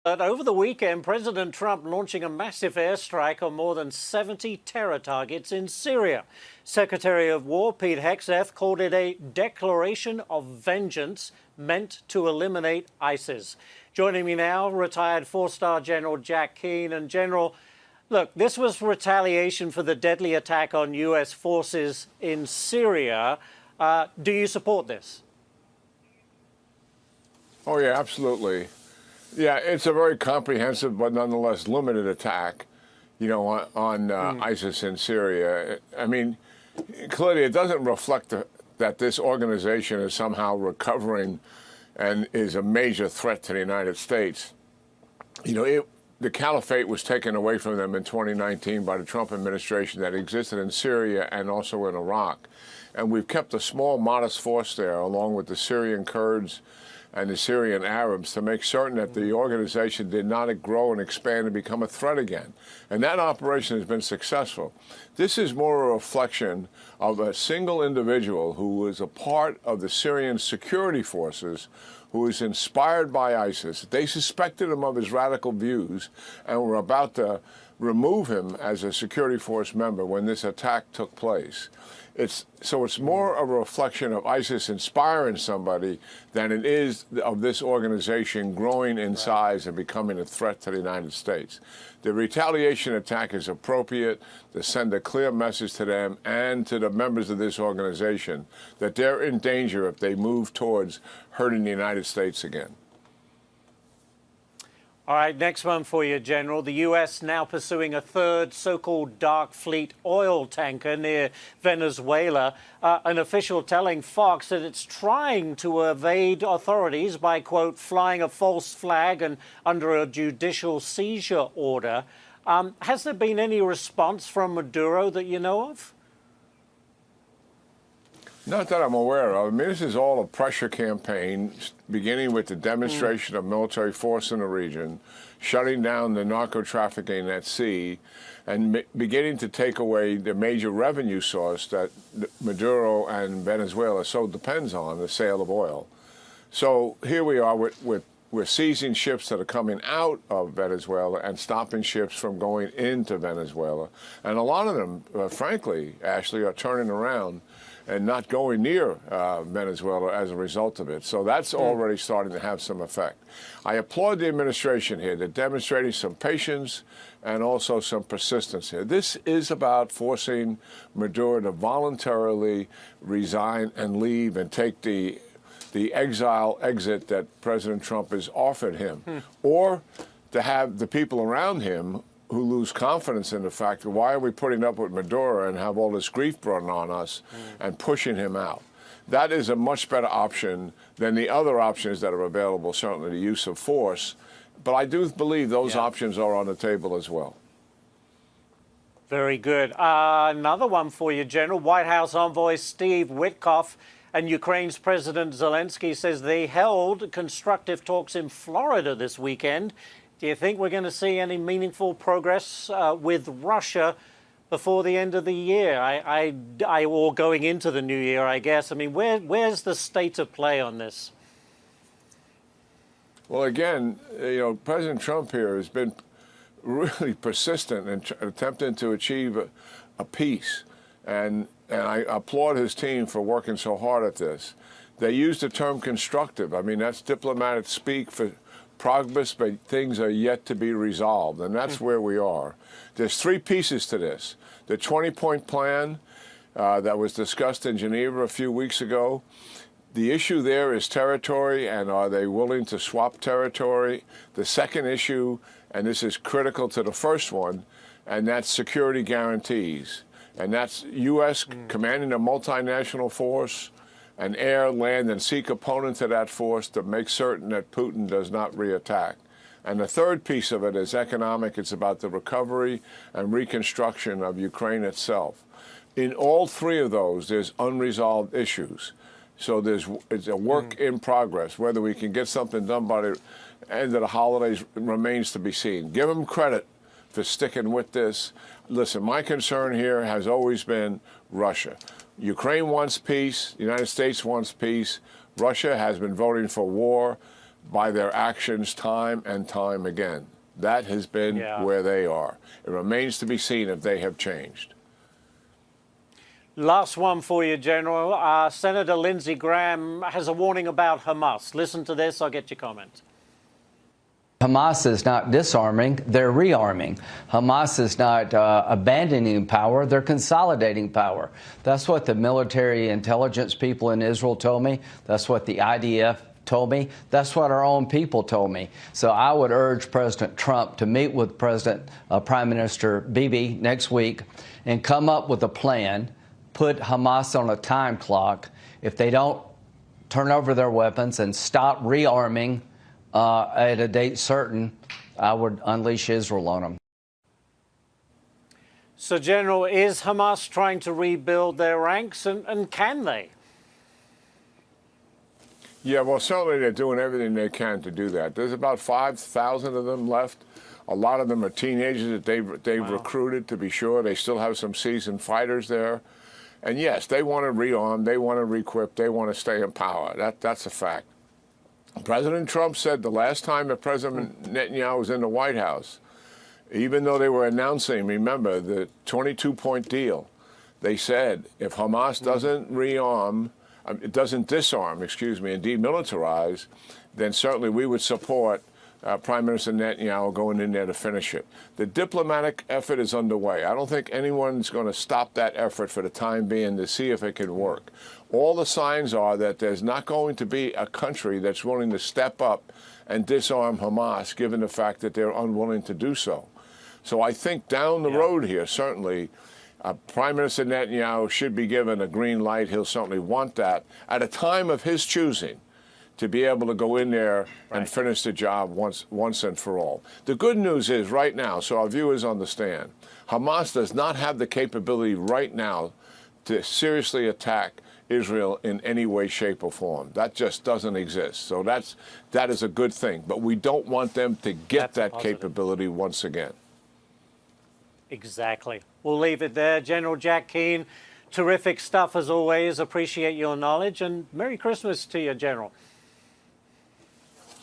But over the weekend, President Trump launching a massive airstrike on more than 70 terror targets in Syria. Secretary of War Pete Hegseth called it a declaration of vengeance meant to eliminate ISIS. Joining me now, retired four-star General Jack Keane. And General, look, this was retaliation for the deadly attack on U.S. forces in Syria. Do you support this? Oh, yeah, absolutely. Yeah, it's a very comprehensive but nonetheless limited attack, on ISIS in Syria. I mean, clearly it doesn't reflect that this organization is somehow recovering and is a major threat to the United States. The caliphate was taken away from them in 2019 by the Trump administration that existed in Syria and also in Iraq. And we've kept a small, modest force there, along with the Syrian Kurds and the Syrian Arabs, to make certain that the organization did not grow and expand and become a threat again. And that operation has been successful. This is more a reflection of a single individual who was a part of the Syrian security forces, who was inspired by ISIS. They suspected him of his radical views and were about to remove him as a security force member when this attack took place. So it's more of a reflection of ISIS inspiring somebody than it is of this organization growing in size and becoming a threat to the United States. The retaliation attack is appropriate to send a clear message to them and to the members of this organization that they're in danger if they move towards hurting the United States again. All right, next one for you, General. The U.S. now pursuing a third so-called dark fleet oil tanker near Venezuela. An official telling Fox that it's trying to evade authorities by, quote, flying a false flag and under a judicial seizure order. Has there been any response from Maduro that you know of? Not that I'm aware of. I mean, this is all a pressure campaign, beginning with the demonstration of military force in the region, shutting down the narco-trafficking at sea, and beginning to take away the major revenue source that Maduro and Venezuela so depends on, the sale of oil. So here we are we're seizing ships that are coming out of Venezuela and stopping ships from going into Venezuela. And a lot of them, frankly, Ashley, are turning around and not going near Venezuela as a result of it. So that's already starting to have some effect. I applaud the administration here. They're demonstrating some patience and also some persistence here. This is about forcing Maduro to voluntarily resign and leave and take the exit that President Trump has offered him, or to have the people around him who lose confidence in the fact that why are we putting up with Maduro and have all this grief brought on us and pushing him out. That is a much better option than the other options that are available, certainly the use of force. But I do believe those options are on the table as well. Very good. Another one for you, General. White House envoy Steve Witkoff and Ukraine's President Zelensky says they held constructive talks in Florida this weekend. Do you think we're going to see any meaningful progress with Russia before the end of the year? Or going into the new year, I guess. I mean, where's the state of play on this? Well, again, President Trump here has been really persistent in attempting to achieve a peace. And I applaud his team for working so hard at this. They used the term constructive. I mean, that's diplomatic speak for progress, but things are yet to be resolved, and that's where we are. There's three pieces to this. The 20-point plan that was discussed in Geneva a few weeks ago. The issue there is territory, and are they willing to swap territory? The second issue, and this is critical to the first one, and that's security guarantees. And that's U.S. commanding a multinational force, an air, land, and sea component to that force to make certain that Putin does not reattack. And the third piece of it is economic. It's about the recovery and reconstruction of Ukraine itself. In all three of those, there's unresolved issues. So it's a work in progress. Whether we can get something done by the end of the holidays remains to be seen. Give them credit for sticking with this. Listen, my concern here has always been Russia. Ukraine wants peace. The United States wants peace. Russia has been voting for war. by their actions time and time again. That has been where they are. It remains to be seen if they have changed. Last one for you, General. Senator Lindsey Graham has a warning about Hamas. Listen to this. I'll get your comment. Hamas is not disarming, they're rearming. Hamas is not abandoning power, they're consolidating power. That's what the military intelligence people in Israel told me. That's what the IDF told me. That's what our own people told me. So I would urge President Trump to meet with Prime Minister Bibi next week and come up with a plan, put Hamas on a time clock. If they don't turn over their weapons and stop rearming at a date certain, I would unleash Israel on them. So, General, is Hamas trying to rebuild their ranks, and can they? Yeah, well, certainly they're doing everything they can to do that. There's about 5,000 of them left. A lot of them are teenagers that they've recruited, to be sure. They still have some seasoned fighters there. And yes, they want to rearm, they want to re-equip, they want to stay in power. That's a fact. President Trump said the last time that President Netanyahu was in the White House, even though they were announcing, remember, the 22-point deal, they said if Hamas doesn't rearm, it doesn't disarm, excuse me, and demilitarize, then certainly we would support Prime Minister Netanyahu going in there to finish it. The diplomatic effort is underway. I don't think anyone's going to stop that effort for the time being to see if it can work. All the signs are that there's not going to be a country that's willing to step up and disarm Hamas, given the fact that they're unwilling to do so. So I think down the road here, certainly, Prime Minister Netanyahu should be given a green light. He'll certainly want that at a time of his choosing, to be able to go in there and finish the job once and for all. The good news is right now, so our viewers understand, Hamas does not have the capability right now to seriously attack Israel in any way, shape, or form. That just doesn't exist. So that is a good thing. But we don't want them to get that capability once again. Exactly. We'll leave it there. General Jack Keane, terrific stuff as always. Appreciate your knowledge, and Merry Christmas to you, General.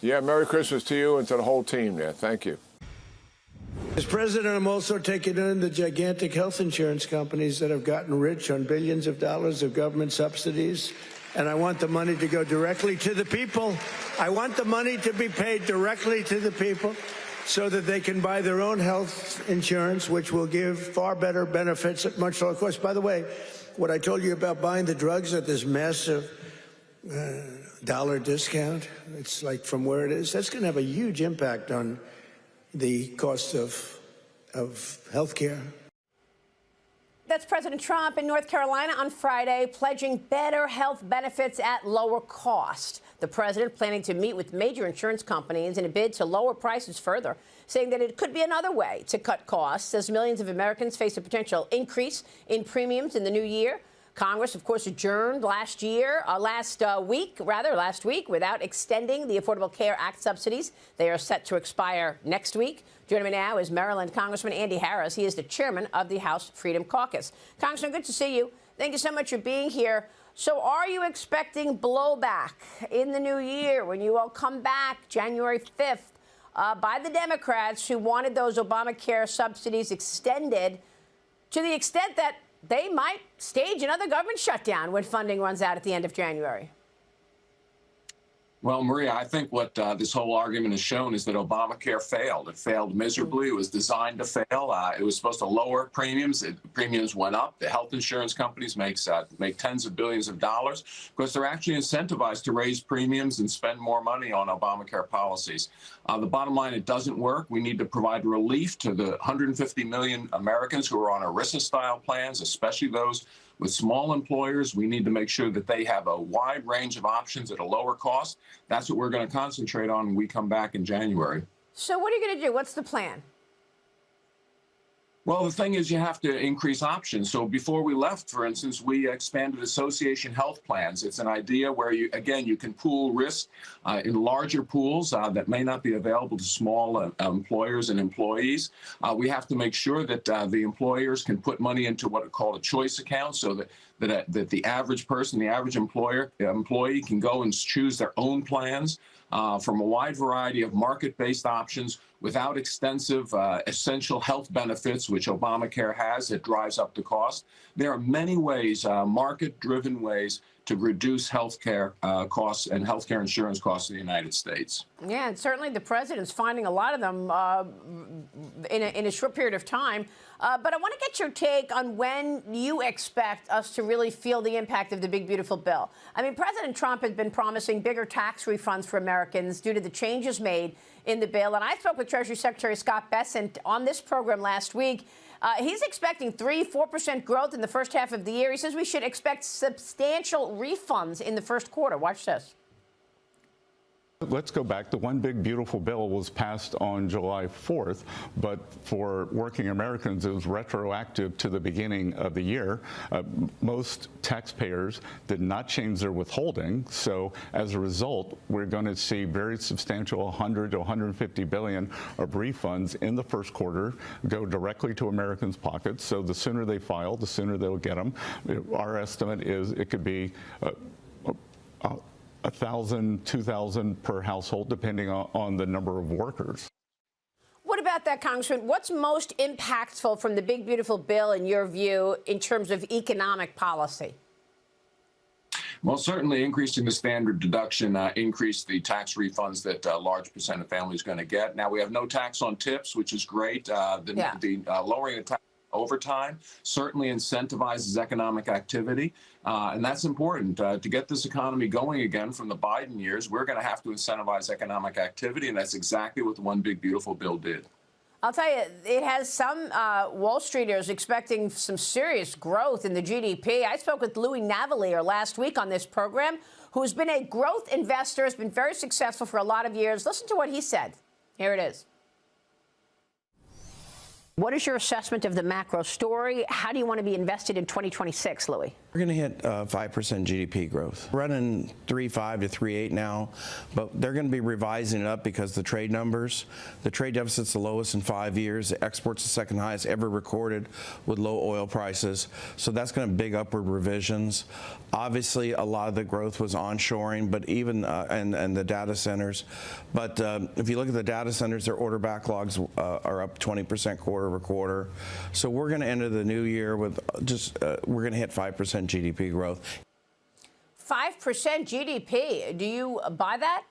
Yeah, Merry Christmas to you and to the whole team there. Thank you. As president, I'm also taking in the gigantic health insurance companies that have gotten rich on billions of dollars of government subsidies. And I want the money to go directly to the people. I want the money to be paid directly to the people so that they can buy their own health insurance, which will give far better benefits at much lower cost. By the way, what I told you about buying the drugs at this massive dollar discount, it's like from where it is, that's going to have a huge impact on the cost of health care. That's President Trump in North Carolina on Friday, pledging better health benefits at lower cost. The president planning to meet with major insurance companies in a bid to lower prices further, saying that it could be another way to cut costs as millions of Americans face a potential increase in premiums in the new year. Congress, of course, adjourned last week without extending the Affordable Care Act subsidies. They are set to expire next week. Joining me now is Maryland Congressman Andy Harris. He is the chairman of the House Freedom Caucus. Congressman, good to see you. Thank you so much for being here. So are you expecting blowback in the new year when you all come back January 5th by the Democrats who wanted those Obamacare subsidies extended to the extent that they might stage another government shutdown when funding runs out at the end of January? Well, Maria, I think what this whole argument has shown is that Obamacare failed. It failed miserably. It was designed to fail. It was supposed to lower premiums. Premiums went up. The health insurance companies make tens of billions of dollars because they're actually incentivized to raise premiums and spend more money on Obamacare policies. The bottom line, it doesn't work. We need to provide relief to the 150 million Americans who are on ERISA-style plans, especially those with small employers. We need to make sure that they have a wide range of options at a lower cost. That's what we're going to concentrate on when we come back in January. So what are you going to do? What's the plan? Well, the thing is, you have to increase options. So before we left, for instance, we expanded association health plans. It's an idea where you can pool risk in larger pools that may not be available to small employers and employees. We have to make sure that the employers can put money into what are called a choice account so that that the average person, the average employee can go and choose their own plans from a wide variety of market-based options without extensive essential health benefits, which Obamacare has. It drives up the cost. There are many ways, market-driven ways, to reduce healthcare costs and healthcare insurance costs in the United States. Yeah, and certainly the president's finding a lot of them in a short period of time. But I want to get your take on when you expect us to really feel the impact of the big, beautiful bill. I mean, President Trump has been promising bigger tax refunds for Americans due to the changes made in the bill. And I spoke with Treasury Secretary Scott Bessent on this program last week. He's expecting 3-4% growth in the first half of the year. He says we should expect substantial refunds in the first quarter. Watch this. Let's go back. The One Big Beautiful Bill was passed on July 4th, but for working Americans, it was retroactive to the beginning of the year. Most taxpayers did not change their withholding, so as a result, we're going to see very substantial 100 to 150 billion of refunds in the first quarter go directly to Americans' pockets. So the sooner they file, the sooner they'll get them. Our estimate is it could be 1,000, 2,000 per household, depending on the number of workers. What about that, Congressman? What's most impactful from the big, beautiful bill, in your view, in terms of economic policy? Well, certainly increasing the standard deduction increased the tax refunds that a large percent of families are going to get. Now, we have no tax on tips, which is great. The lowering the tax overtime certainly incentivizes economic activity, and that's important. To get this economy going again from the Biden years, we're going to have to incentivize economic activity, and that's exactly what the One Big Beautiful Bill did. I'll tell you, it has some Wall Streeters expecting some serious growth in the GDP. I spoke with Louis Navellier last week on this program, who's been a growth investor, has been very successful for a lot of years. Listen to what he said. Here it is. What is your assessment of the macro story? How do you want to be invested in 2026, Louis? We're going to hit 5% GDP growth. Running 3.5 to 3.8 now, but they're going to be revising it up because the trade numbers, the trade deficit's the lowest in 5 years. The exports the second highest ever recorded with low oil prices. So that's going to big upward revisions. Obviously, a lot of the growth was onshoring, but even and the data centers. But if you look at the data centers, their order backlogs are up 20% quarter over quarter. So we're going to enter the new year with we're going to hit 5% GDP growth. 5% GDP. Do you buy that?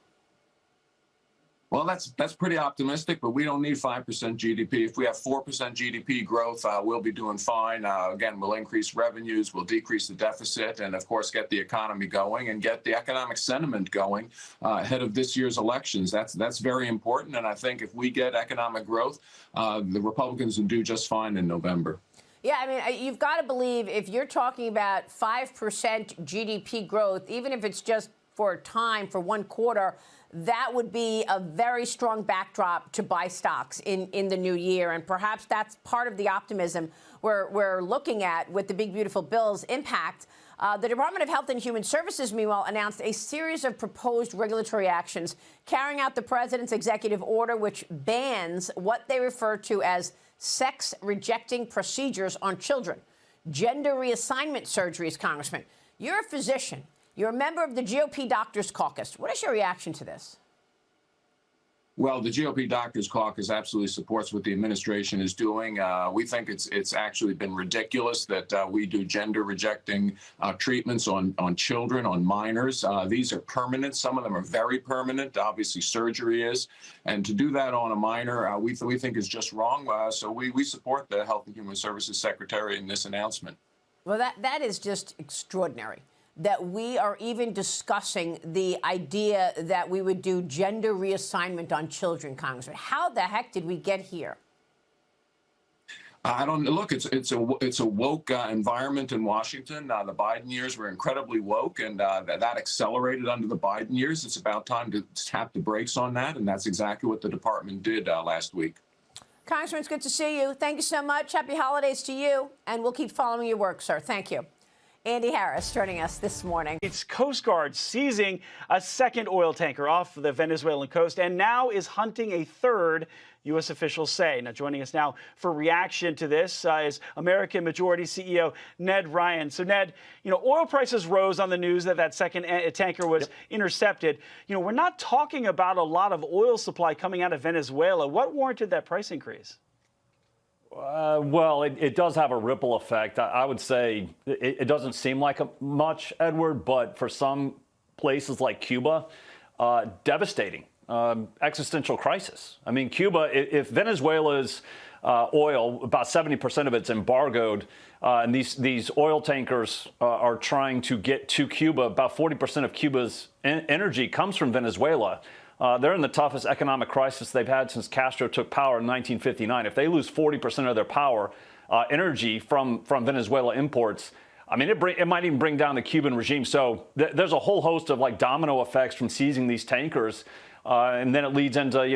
Well, that's pretty optimistic, but we don't need 5% GDP. If we have 4% GDP growth, we'll be doing fine. Again, we'll increase revenues, we'll decrease the deficit, and of course get the economy going and get the economic sentiment going ahead of this year's elections. That's very important, and I think if we get economic growth, the Republicans will do just fine in November. Yeah, I mean, you've got to believe if you're talking about 5% GDP growth, even if it's just for a time, for one quarter, that would be a very strong backdrop to buy stocks in the new year. And perhaps that's part of the optimism we're looking at with the big, beautiful bill's impact. The Department of Health and Human Services, meanwhile, announced a series of proposed regulatory actions carrying out the president's executive order, which bans what they refer to as sex-rejecting procedures on children. Gender reassignment surgeries, Congressman. You're a physician. You're a member of the GOP Doctors Caucus. What is your reaction to this? Well, the GOP Doctors Caucus absolutely supports what the administration is doing. We think it's actually been ridiculous that we do gender-rejecting treatments on children, on minors. These are permanent. Some of them are very permanent. Obviously, surgery is. And to do that on a minor, we think is just wrong. So we support the Health and Human Services Secretary in this announcement. Well, that is just extraordinary, that we are even discussing the idea that we would do gender reassignment on children, Congressman. How the heck did we get here? I don't look. It's a woke environment in Washington. The Biden years were incredibly woke, and that accelerated under the Biden years. It's about time to tap the brakes on that, and that's exactly what the department did last week. Congressman, it's good to see you. Thank you so much. Happy holidays to you, and we'll keep following your work, sir. Thank you. Andy Harris joining us this morning. It's Coast Guard seizing a second oil tanker off the Venezuelan coast and now is hunting a third, U.S. officials say. Now, joining us now for reaction to this is American Majority CEO Ned Ryan. So, Ned, oil prices rose on the news that second tanker was intercepted. We're not talking about a lot of oil supply coming out of Venezuela. What warranted that price increase? Well, it does have a ripple effect. I would say it doesn't seem like much, Edward, but for some places like Cuba, devastating. Existential crisis. I mean, Cuba, if Venezuela's oil, about 70% of it's embargoed, and these oil tankers are trying to get to Cuba. About 40% of Cuba's energy comes from Venezuela. They're in the toughest economic crisis they've had since Castro took power in 1959. If they lose 40% of their power, energy from Venezuela imports, I mean, it might even bring down the Cuban regime. So there's a whole host of domino effects from seizing these tankers. And then it leads into,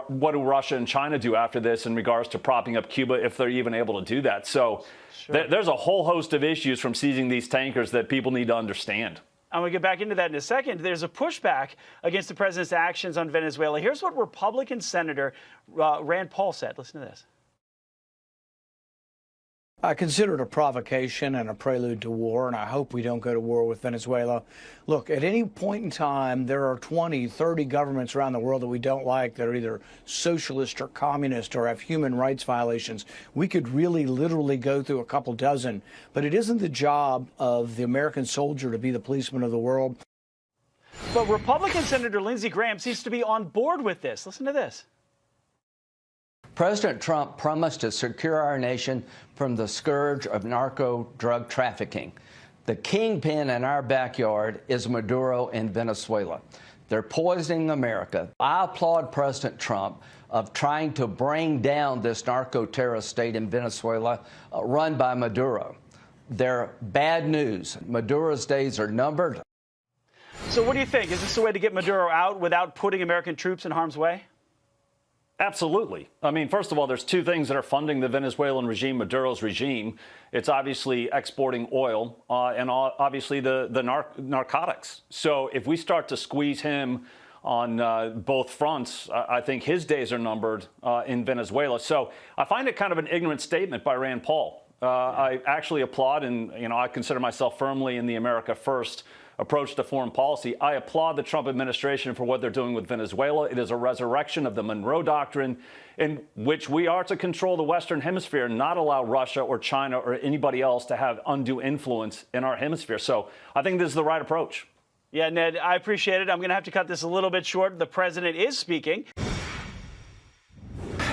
what do Russia and China do after this in regards to propping up Cuba if they're even able to do that? So there's a whole host of issues from seizing these tankers that people need to understand. I'm going to get back into that in a second. There's a pushback against the president's actions on Venezuela. Here's what Republican Senator Rand Paul said. Listen to this. I consider it a provocation and a prelude to war, and I hope we don't go to war with Venezuela. Look, at any point in time, there are 20, 30 governments around the world that we don't like that are either socialist or communist or have human rights violations. We could really literally go through a couple dozen, but it isn't the job of the American soldier to be the policeman of the world. But Republican Senator Lindsey Graham seems to be on board with this. Listen to this. President Trump promised to secure our nation from the scourge of narco drug trafficking. The kingpin in our backyard is Maduro in Venezuela. They're poisoning America. I applaud President Trump of trying to bring down this narco-terrorist state in Venezuela run by Maduro. They're bad news. Maduro's days are numbered. So what do you think? Is this a way to get Maduro out without putting American troops in harm's way? Absolutely. I mean, first of all, there's two things that are funding the Venezuelan regime, Maduro's regime. It's obviously exporting oil and obviously the narcotics. So if we start to squeeze him on both fronts, I think his days are numbered in Venezuela. So I find it kind of an ignorant statement by Rand Paul. I actually applaud, and I consider myself firmly in the America First approach to foreign policy. I applaud the Trump administration for what they're doing with Venezuela. It is a resurrection of the Monroe Doctrine, in which we are to control the Western Hemisphere, not allow Russia or China or anybody else to have undue influence in our hemisphere. So I think this is the right approach. Yeah, Ned, I appreciate it. I'm going to have to cut this a little bit short. The president is speaking.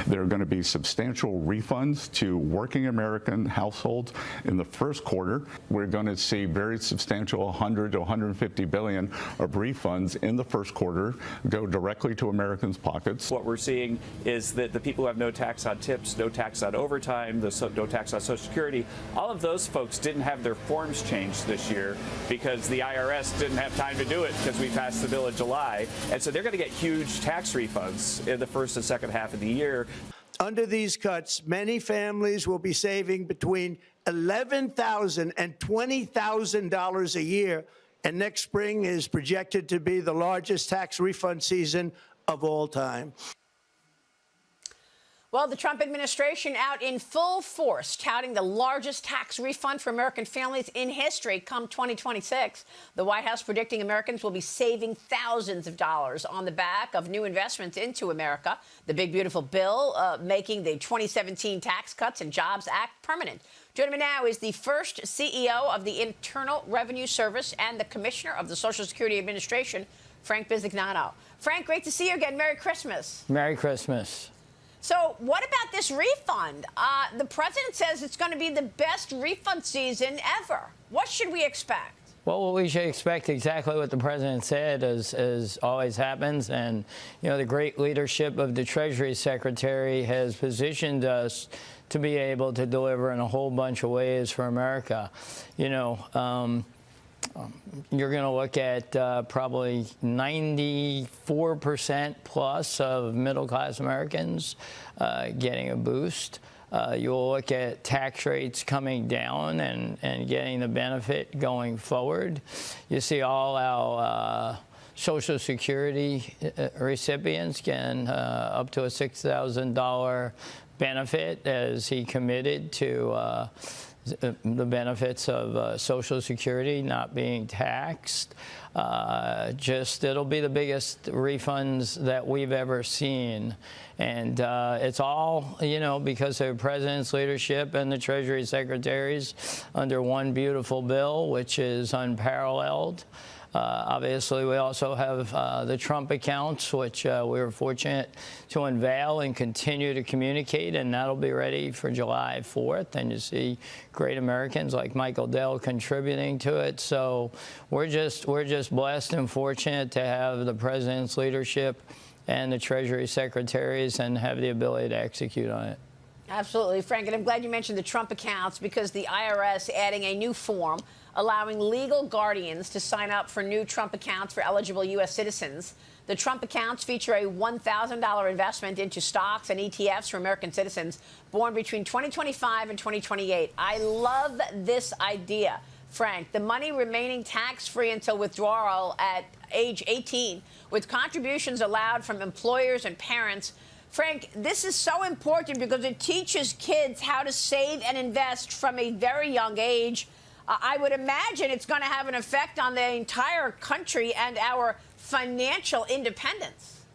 There are going to be substantial refunds to working American households in the first quarter. We're going to see very substantial 100 to 150 billion of refunds in the first quarter go directly to Americans' pockets. What we're seeing is that the people who have no tax on tips, no tax on overtime, no tax on Social Security, all of those folks didn't have their forms changed this year because the IRS didn't have time to do it because we passed the bill in July. And so they're going to get huge tax refunds in the first and second half of the year. Under these cuts, many families will be saving between $11,000 and $20,000 a year, and next spring is projected to be the largest tax refund season of all time. Well, the Trump administration out in full force, touting the largest tax refund for American families in history come 2026. The White House predicting Americans will be saving thousands of dollars on the back of new investments into America. The big, beautiful bill making the 2017 Tax Cuts and Jobs Act permanent. Joining me now is the first CEO of the Internal Revenue Service and the Commissioner of the Social Security Administration, Frank Bisignano. Frank, great to see you again. Merry Christmas. Merry Christmas. So what about this refund? The president says it's going to be the best refund season ever. What should we expect? Well, we should expect exactly what the president said, as always happens. And, the great leadership of the Treasury Secretary has positioned us to be able to deliver in a whole bunch of ways for America. You're going to look at probably 94% plus of middle-class Americans getting a boost. You'll look at tax rates coming down and getting the benefit going forward. You see all our Social Security recipients getting up to a $6,000 benefit, as he committed to the benefits of Social Security not being taxed. It'll be the biggest refunds that we've ever seen. And it's all, because of the president's leadership and the Treasury secretaries under one beautiful bill, which is unparalleled. Obviously, we also have the Trump accounts, which we were fortunate to unveil and continue to communicate, and that'll be ready for July 4th. And you see great Americans like Michael Dell contributing to it. So we're just blessed and fortunate to have the president's leadership and the Treasury secretaries and have the ability to execute on it. Absolutely, Frank. And I'm glad you mentioned the Trump accounts, because the IRS adding a new form allowing legal guardians to sign up for new Trump accounts for eligible U.S. citizens. The Trump accounts feature a $1,000 investment into stocks and ETFs for American citizens born between 2025 and 2028. I love this idea, Frank. The money remaining tax-free until withdrawal at age 18, with contributions allowed from employers and parents. Frank, this is so important because it teaches kids how to save and invest from a very young age. I would imagine it's going to have an effect on the entire country and our financial independence.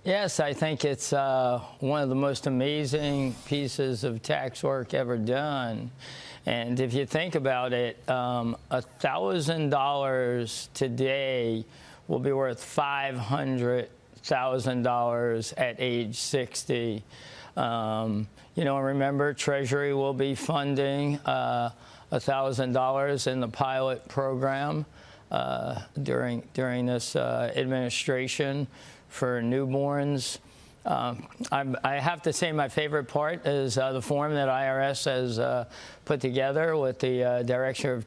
Yes, I think it's one of the most amazing pieces of tax work ever done. And if you think about it, $1,000 today will be worth $500,000 at age 60. Remember, Treasury will be funding $1,000 in the pilot program during this administration for newborns. I have to say my favorite part is the form that IRS has put together with the direction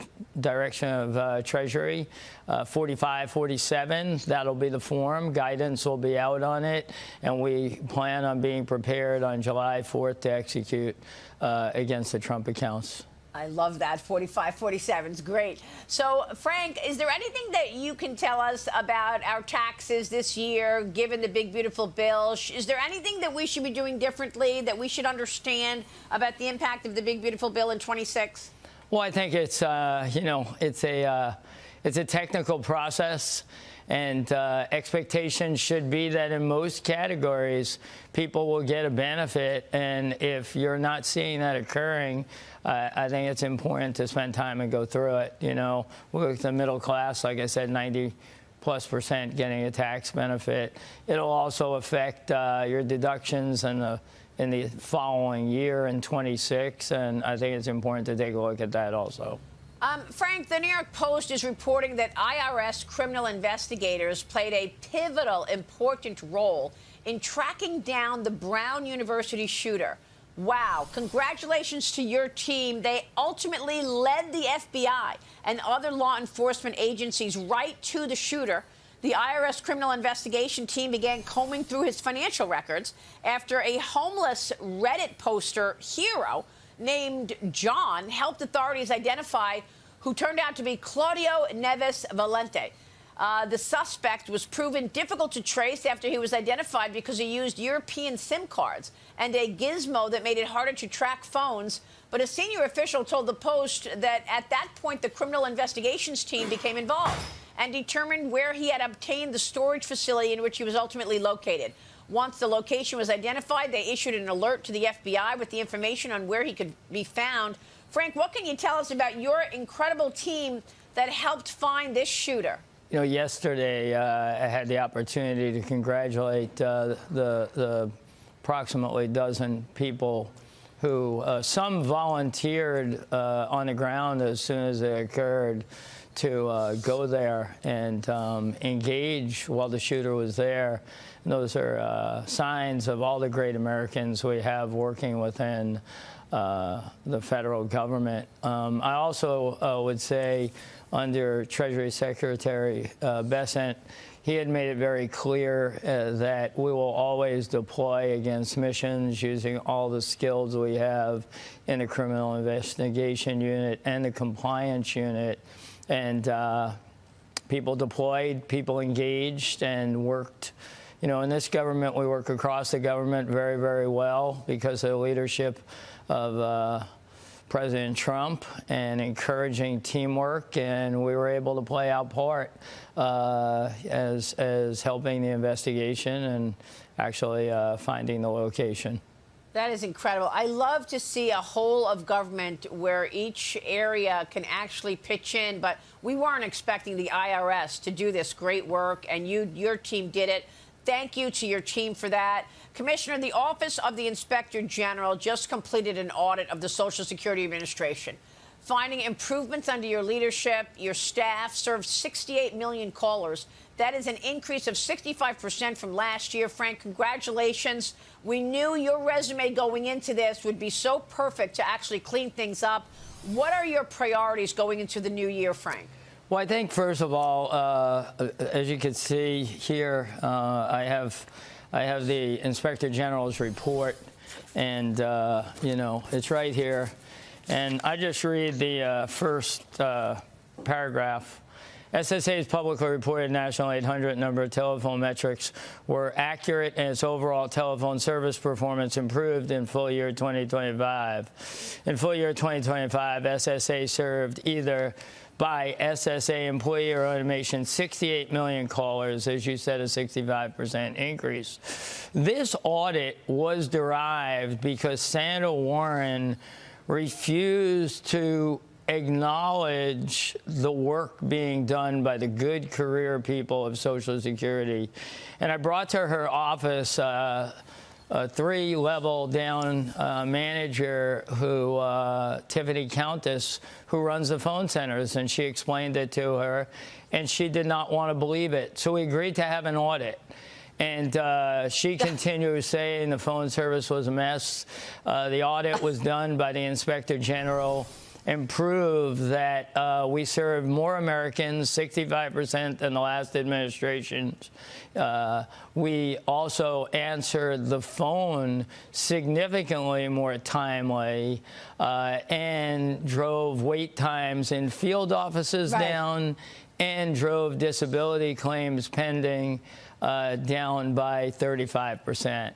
of Treasury, 4547. That'll be the form. Guidance will be out on it, and we plan on being prepared on July 4th to execute against the Trump accounts. I love that. 4547 is great. So, Frank, is there anything that you can tell us about our taxes this year, given the big, beautiful bill? Is there anything that we should be doing differently, that we should understand about the impact of the big, beautiful bill in 26? Well, I think it's, it's a technical process. And expectations should be that in most categories, people will get a benefit. And if you're not seeing that occurring, I think it's important to spend time and go through it. With the middle class, like I said, 90+% getting a tax benefit. It'll also affect your deductions in the following year in 26. And I think it's important to take a look at that also. Frank, the New York Post is reporting that IRS criminal investigators played a pivotal, important role in tracking down the Brown University shooter. Wow. Congratulations to your team. They ultimately led the FBI and other law enforcement agencies right to the shooter. The IRS criminal investigation team began combing through his financial records after a homeless Reddit poster hero named John helped authorities identify who turned out to be Claudio Neves Valente. The suspect was proven difficult to trace after he was identified because he used European SIM cards and a gizmo that made it harder to track phones. But a senior official told the Post that at that point, the criminal investigations team became involved and determined where he had obtained the storage facility in which he was ultimately located. Once the location was identified, they issued an alert to the FBI with the information on where he could be found. Frank, what can you tell us about your incredible team that helped find this shooter? Yesterday I had the opportunity to congratulate the approximately dozen people who some volunteered on the ground as soon as it occurred to go there and engage while the shooter was there. And those are signs of all the great Americans we have working within the federal government. I also would say under Treasury Secretary Bessent, he had made it very clear that we will always deploy against missions using all the skills we have in the criminal investigation unit and the compliance unit. And people deployed, people engaged and worked. You know, in this government, we work across the government very, very well because of the leadership of President Trump and encouraging teamwork, and we were able to play our part as helping the investigation and actually finding the location. That is incredible. I love to see a whole of government where each area can actually pitch in, but we weren't expecting the IRS to do this great work, and your team did it. Thank you to your team for that. Commissioner, the Office of the Inspector General just completed an audit of the Social Security Administration, finding improvements under your leadership. Your staff served 68 million callers. That is an increase of 65% from last year. Frank, congratulations. We knew your resume going into this would be so perfect to actually clean things up. What are your priorities going into the new year, Frank? Well, I think, first of all, as you can see here, I have the Inspector General's report, and, you know, it's right here. And I just read the first paragraph. SSA's publicly reported national 800 number of telephone metrics were accurate, and its overall telephone service performance improved in full year 2025. In full year 2025, SSA served either by SSA employee or automation 68 million callers, as you said, a 65% increase. This audit was derived because Senator Warren refused to acknowledge the work being done by the good career people of Social Security. And I brought to her office a three-level down manager who, Tiffany Countess, who runs the phone centers, and she explained it to her, and she did not want to believe it. So we agreed to have an audit. And she continued saying the phone service was a mess. The audit was done by the Inspector General and proved that we served more Americans, 65% than the last administration's. We also answered the phone significantly more timely and drove wait times in field offices down and drove disability claims pending down by 35%.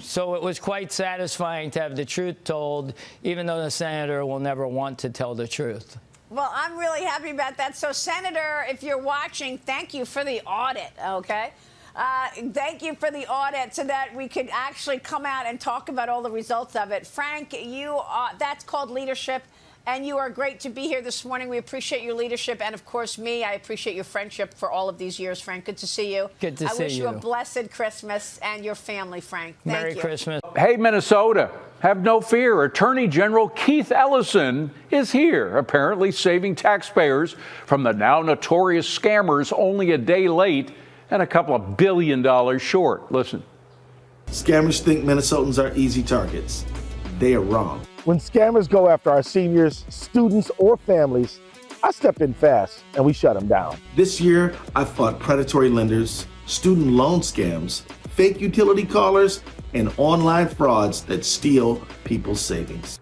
So it was quite satisfying to have the truth told, even though the senator will never want to tell the truth. Well, I'm really happy about that. So, Senator, if you're watching, thank you for the audit, okay? Thank you for the audit so that we could actually come out and talk about all the results of it. Frank, that's called leadership. And you are great to be here this morning. We appreciate your leadership. And, of course, I appreciate your friendship for all of these years, Frank. Good to see you. Good to see you. I wish you a blessed Christmas and your family, Frank. Thank you. Merry Christmas. Hey, Minnesota, have no fear. Attorney General Keith Ellison is here, apparently saving taxpayers from the now notorious scammers only a day late and a couple of $1 billion short. Listen. Scammers think Minnesotans are easy targets. They are wrong. When scammers go after our seniors, students, or families, I step in fast and we shut them down. This year, I fought predatory lenders, student loan scams, fake utility callers, and online frauds that steal people's savings.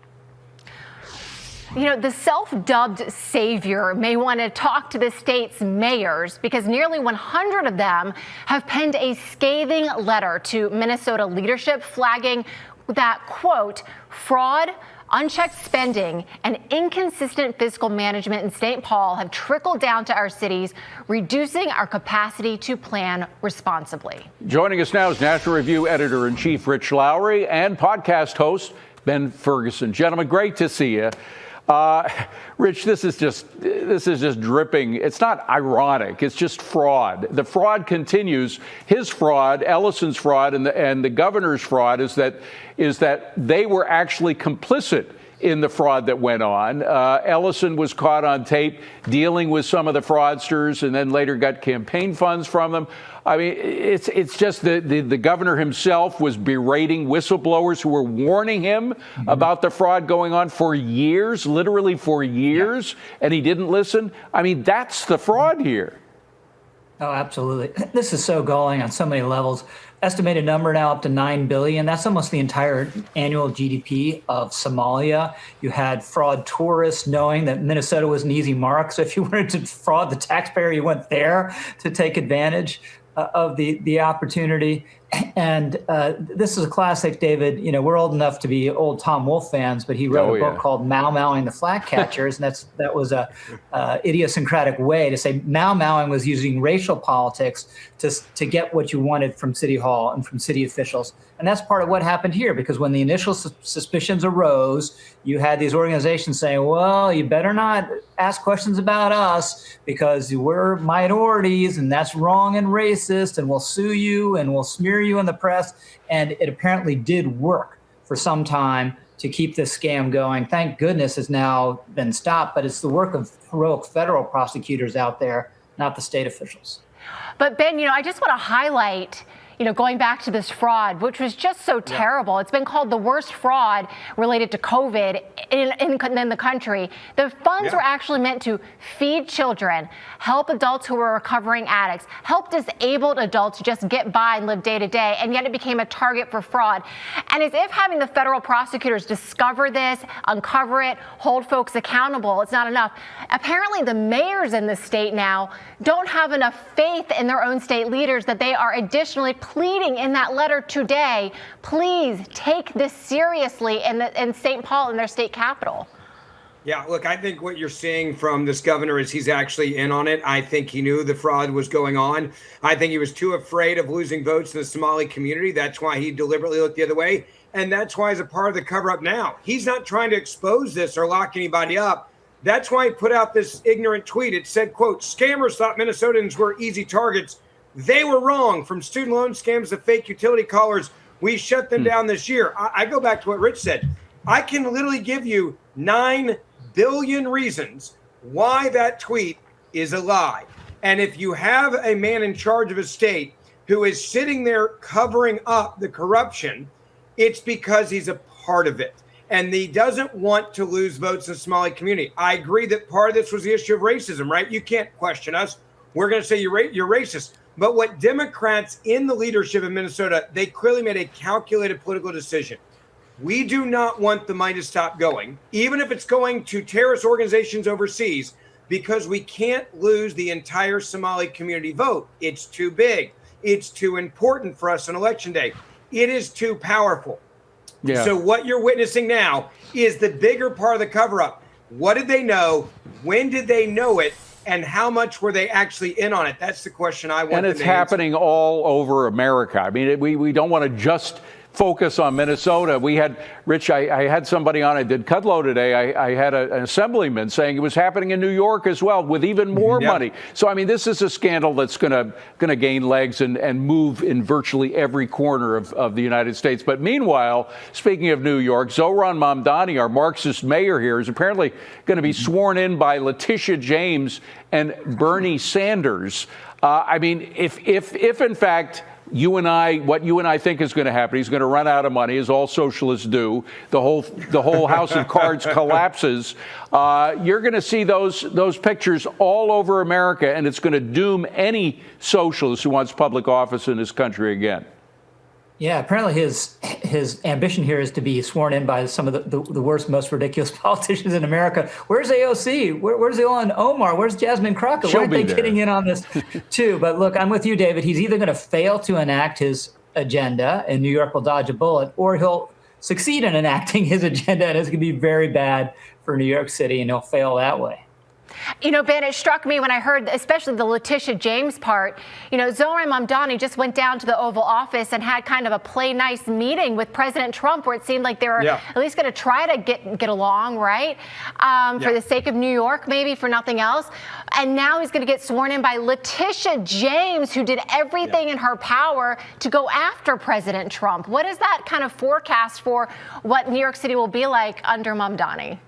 You know, the self-dubbed savior may want to talk to the state's mayors because nearly 100 of them have penned a scathing letter to Minnesota leadership flagging that, quote, fraud, unchecked spending, and inconsistent fiscal management in St. Paul have trickled down to our cities, reducing our capacity to plan responsibly. Joining us now is National Review Editor-in-Chief Rich Lowry and podcast host Ben Ferguson. Gentlemen, great to see you. Rich, this is just dripping. It's not ironic. It's just fraud. The fraud continues. His fraud, Ellison's fraud, and the governor's fraud is that they were actually complicit in the fraud that went on. Ellison was caught on tape dealing with some of the fraudsters and then later got campaign funds from them. I mean, it's just the governor himself was berating whistleblowers who were warning him about the fraud going on for years, literally for years, and he didn't listen. I mean, that's the fraud here. Oh, absolutely. This is so galling on so many levels. Estimated number now up to $9 billion. That's almost the entire annual GDP of Somalia. You had fraud tourists knowing that Minnesota was an easy mark. So if you wanted to fraud the taxpayer, you went there to take advantage of the opportunity. And this is a classic, David. You know, we're old enough to be old Tom Wolfe fans, but he wrote a book called Mau Mauing the Flag Catchers, and that was a idiosyncratic way to say Mau Mauing was using racial politics to get what you wanted from City Hall and from city officials. And that's part of what happened here, because when the initial suspicions arose, you had these organizations saying, well, you better not ask questions about us because we're minorities and that's wrong and racist and we'll sue you and we'll smear you in the press. And it apparently did work for some time to keep this scam going. Thank goodness it's now been stopped, but it's the work of heroic federal prosecutors out there, not the state officials. But Ben, I just want to highlight, going back to this fraud, which was just so terrible. It's been called the worst fraud related to COVID in the country. The funds were actually meant to feed children, help adults who were recovering addicts, help disabled adults just get by and live day to day, and yet it became a target for fraud. And as if having the federal prosecutors discover this, uncover it, hold folks accountable, it's not enough. Apparently the mayors in the state now don't have enough faith in their own state leaders that they are additionally pleading in that letter today, please take this seriously in St. Paul, in their state capital. Yeah, look, I think what you're seeing from this governor is he's actually in on it. I think he knew the fraud was going on. I think he was too afraid of losing votes in the Somali community. That's why he deliberately looked the other way. And that's why he's a part of the cover-up now. He's not trying to expose this or lock anybody up. That's why he put out this ignorant tweet. It said, quote, scammers thought Minnesotans were easy targets. They were wrong. From student loan scams to fake utility callers, we shut them down this year. I go back to what Rich said. I can literally give you 9 billion reasons why that tweet is a lie. And if you have a man in charge of a state who is sitting there covering up the corruption, it's because he's a part of it. And he doesn't want to lose votes in the Somali community. I agree that part of this was the issue of racism, right? You can't question us. We're going to say you're racist. But what Democrats in the leadership in Minnesota, they clearly made a calculated political decision. We do not want the money to stop going, even if it's going to terrorist organizations overseas, because we can't lose the entire Somali community vote. It's too big. It's too important for us on Election Day. It is too powerful. Yeah. So what you're witnessing now is the bigger part of the cover-up. What did they know? When did they know it? And how much were they actually in on it? That's the question I want to answer. And it's happening all over America. I mean, we don't want to just focus on Minnesota. We had, Rich, I had somebody on, I did Kudlow today. I had an assemblyman saying it was happening in New York as well with even more money. So, I mean, this is a scandal that's going to gain legs and move in virtually every corner of the United States. But meanwhile, speaking of New York, Zohran Mamdani, our Marxist mayor here, is apparently going to be sworn in by Letitia James and Bernie Sanders. I mean, if in fact, what you and I think is going to happen, he's going to run out of money, as all socialists do. The whole house of cards collapses. You're going to see those pictures all over America, and it's going to doom any socialist who wants public office in this country again. Yeah, apparently his ambition here is to be sworn in by some of the worst, most ridiculous politicians in America. Where's AOC? Where's Ilhan Omar? Where's Jasmine Crockett? Why aren't they getting in on this too? But look, I'm with you, David. He's either going to fail to enact his agenda, and New York will dodge a bullet, or he'll succeed in enacting his agenda, and it's going to be very bad for New York City, and he'll fail that way. You know, Ben, it struck me when I heard, especially the Letitia James part. You know, Zohran Mamdani just went down to the Oval Office and had kind of a play nice meeting with President Trump, where it seemed like they were at least going to try to get along, right? For the sake of New York, maybe, for nothing else. And now he's going to get sworn in by Letitia James, who did everything in her power to go after President Trump. What is that kind of forecast for what New York City will be like under Mamdani?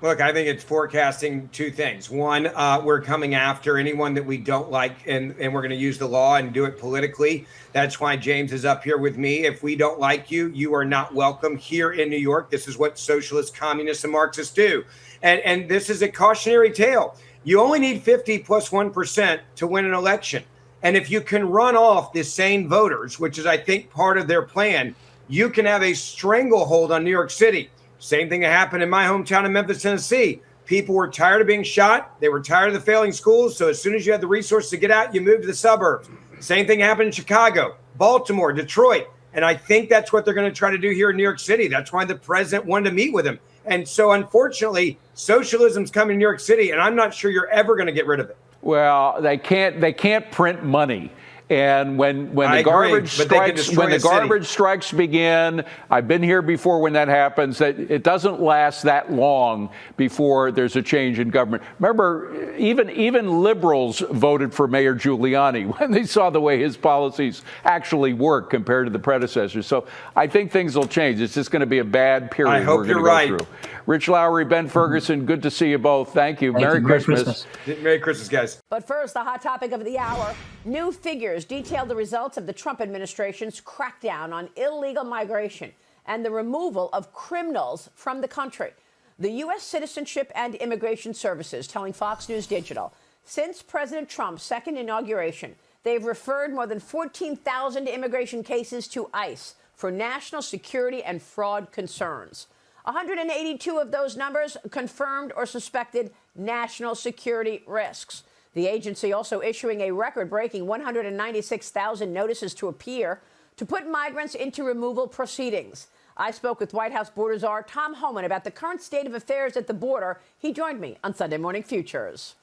Look, I think it's forecasting two things. One, we're coming after anyone that we don't like, and we're going to use the law and do it politically. That's why James is up here with me. If we don't like you, you are not welcome here in New York. This is what socialists, communists, and Marxists do. And this is a cautionary tale. You only need 50 plus 1% to win an election. And if you can run off the same voters, which is, I think, part of their plan, you can have a stranglehold on New York City. Same thing that happened in my hometown of Memphis, Tennessee. People were tired of being shot. They were tired of the failing schools. So as soon as you had the resources to get out, you moved to the suburbs. Same thing happened in Chicago, Baltimore, Detroit. And I think that's what they're going to try to do here in New York City. That's why the president wanted to meet with him. And so, unfortunately, socialism's coming to New York City, and I'm not sure you're ever going to get rid of it. Well, they can't print money. And when the garbage strikes begin, I've been here before when that happens, that it doesn't last that long before there's a change in government. Remember, even liberals voted for Mayor Giuliani when they saw the way his policies actually work compared to the predecessors. So I think things will change. It's just going to be a bad period I hope we're going to you're go right. through. Rich Lowry, Ben Ferguson, good to see you both. Thank you. Merry Christmas. Merry Christmas, guys. But first, the hot topic of the hour. New figures detail the results of the Trump administration's crackdown on illegal migration and the removal of criminals from the country. The U.S. Citizenship and Immigration Services telling Fox News Digital, since President Trump's second inauguration, they've referred more than 14,000 immigration cases to ICE for national security and fraud concerns. 182 of those numbers confirmed or suspected national security risks. The agency also issuing a record-breaking 196,000 notices to appear to put migrants into removal proceedings. I spoke with White House border czar Tom Homan about the current state of affairs at the border. He joined me on Sunday Morning Futures.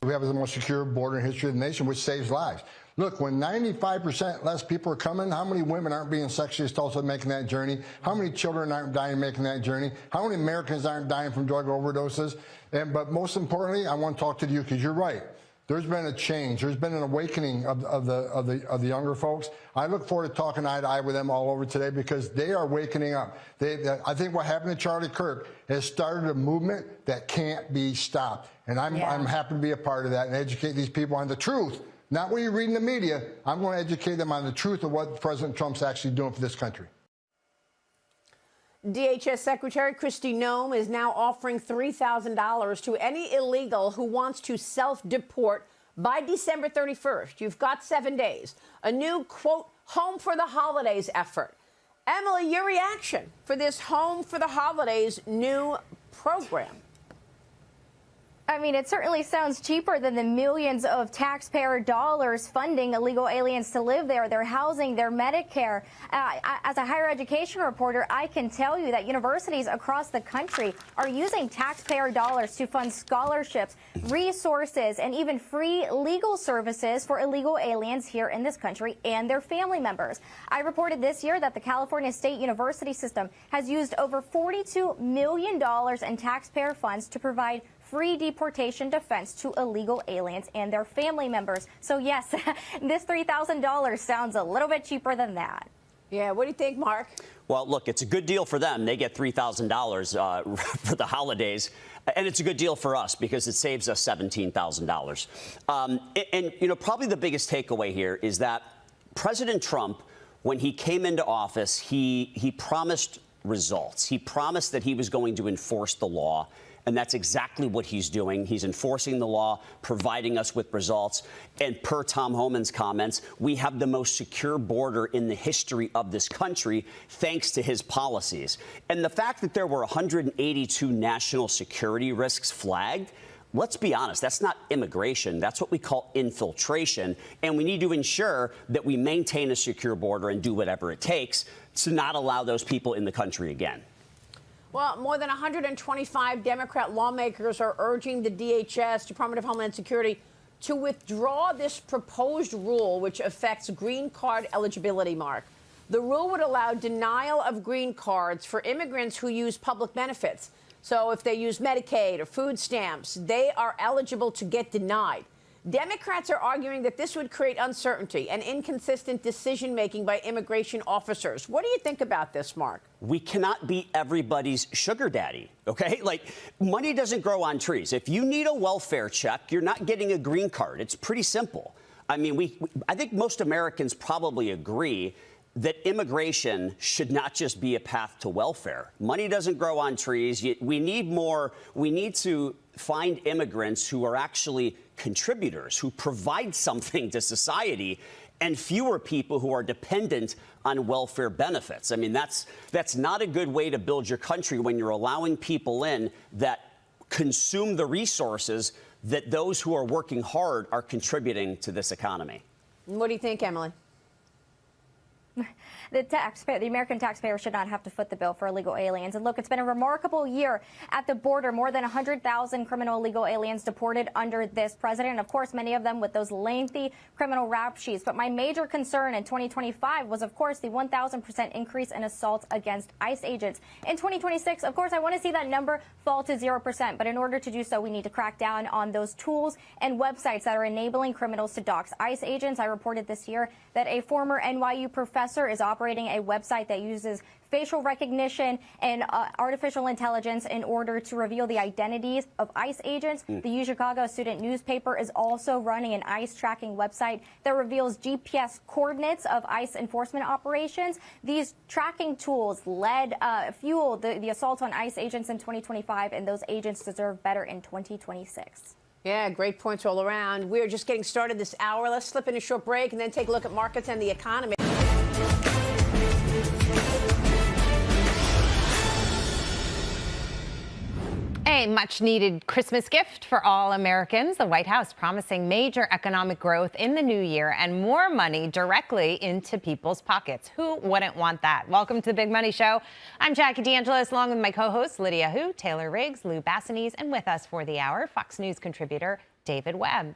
We have the most secure border in history of the nation, which saves lives. Look, when 95% less people are coming, how many women aren't being sexually assaulted making that journey? How many children aren't dying making that journey? How many Americans aren't dying from drug overdoses? But most importantly, I want to talk to you because you're right. There's been a change. There's been an awakening of the younger folks. I look forward to talking eye to eye with them all over today because they are wakening up. I think what happened to Charlie Kirk has started a movement that can't be stopped. And I'm happy to be a part of that and educate these people on the truth. Not what you read in the media. I'm going to educate them on the truth of what President Trump's actually doing for this country. DHS Secretary Kristi Noem is now offering $3,000 to any illegal who wants to self-deport by December 31st. You've got 7 days. A new, quote, Home for the Holidays effort. Emily, your reaction for this Home for the Holidays new program? I mean, it certainly sounds cheaper than the millions of taxpayer dollars funding illegal aliens to live there, their housing, their Medicare. As a higher education reporter, I can tell you that universities across the country are using taxpayer dollars to fund scholarships, resources, and even free legal services for illegal aliens here in this country and their family members. I reported this year that the California State University system has used over $42 million in taxpayer funds to provide free deportation defense to illegal aliens and their family members. So yes, this $3,000 sounds a little bit cheaper than that. Yeah, what do you think, Mark? Well, look, it's a good deal for them. They get $3,000 for the holidays. And it's a good deal for us because it saves us $17,000. And, you know, probably the biggest takeaway here is that President Trump, when he came into office, he promised results. He promised that he was going to enforce the law. And that's exactly what he's doing. He's enforcing the law, providing us with results. And per Tom Homan's comments, we have the most secure border in the history of this country, thanks to his policies. And the fact that there were 182 national security risks flagged, let's be honest, that's not immigration. That's what we call infiltration. And we need to ensure that we maintain a secure border and do whatever it takes to not allow those people in the country again. Well, more than 125 Democrat lawmakers are urging the DHS, Department of Homeland Security, to withdraw this proposed rule, which affects green card eligibility, Mark. The rule would allow denial of green cards for immigrants who use public benefits. So if they use Medicaid or food stamps, they are eligible to get denied. Democrats are arguing that this would create uncertainty and inconsistent decision-making by immigration officers. What do you think about this, Mark? We cannot be everybody's sugar daddy, okay? Like, money doesn't grow on trees. If you need a welfare check, you're not getting a green card. It's pretty simple. I mean, I think most Americans probably agree that immigration should not just be a path to welfare. Money doesn't grow on trees. We need more. We need to find immigrants who are actually contributors, who provide something to society, and fewer people who are dependent on welfare benefits. I mean, that's not a good way to build your country when you're allowing people in that consume the resources that those who are working hard are contributing to this economy. What do you think, Emily? The American taxpayer should not have to foot the bill for illegal aliens. And look, it's been a remarkable year at the border. More than 100,000 criminal illegal aliens deported under this president. And of course, many of them with those lengthy criminal rap sheets. But my major concern in 2025 was, of course, the 1,000% increase in assaults against ICE agents. In 2026, of course, I want to see that number fall to 0%. But in order to do so, we need to crack down on those tools and websites that are enabling criminals to dox ICE agents. I reported this year that a former NYU professor is operating a website that uses facial recognition and artificial intelligence in order to reveal the identities of ICE agents. The UChicago student newspaper is also running an ICE tracking website that reveals GPS coordinates of ICE enforcement operations. These tracking tools fueled the assaults on ICE agents in 2025, and those agents deserve better in 2026. Yeah, great points all around. We're just getting started this hour. Let's slip in a short break and then take a look at markets and the economy. A much-needed Christmas gift for all Americans. The White House promising major economic growth in the new year and more money directly into people's pockets. Who wouldn't want that? Welcome to the Big Money Show. I'm Jackie DeAngelis, along with my co-hosts Lydia Hu, Taylor Riggs, Lou Bassanese, and with us for the hour, Fox News contributor David Webb.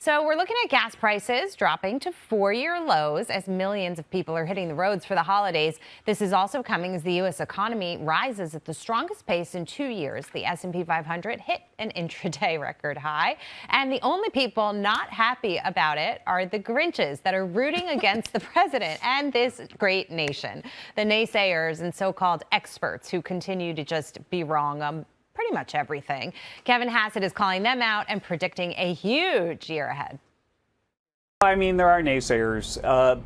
So we're looking at gas prices dropping to 4-year lows as millions of people are hitting the roads for the holidays. This is also coming as the U.S. economy rises at the strongest pace in 2 years. The S&P 500 hit an intraday record high. And the only people not happy about it are the Grinches that are rooting against the president and this great nation. The naysayers and so-called experts who continue to just be wrong pretty much everything. Kevin Hassett is calling them out and predicting a huge year ahead. I mean, there are naysayers,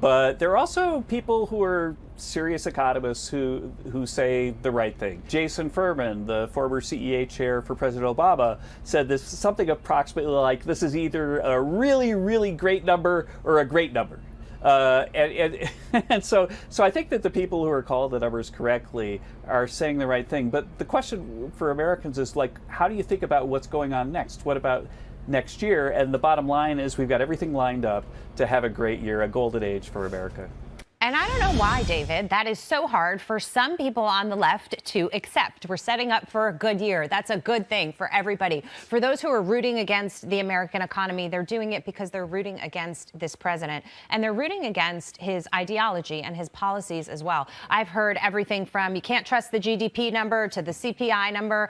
but there are also people who are serious economists who say the right thing. Jason Furman, the former CEA chair for President Obama, said this something approximately like this is either a really, really great number or a great number. And so I think that the people who are called the numbers correctly are saying the right thing. But the question for Americans is, like, how do you think about what's going on next? What about next year? And the bottom line is we've got everything lined up to have a great year, a golden age for America. And I don't know why, David, that is so hard for some people on the left to accept. We're setting up for a good year. That's a good thing for everybody. For those who are rooting against the American economy, they're doing it because they're rooting against this president. And they're rooting against his ideology and his policies as well. I've heard everything from you can't trust the GDP number to the CPI number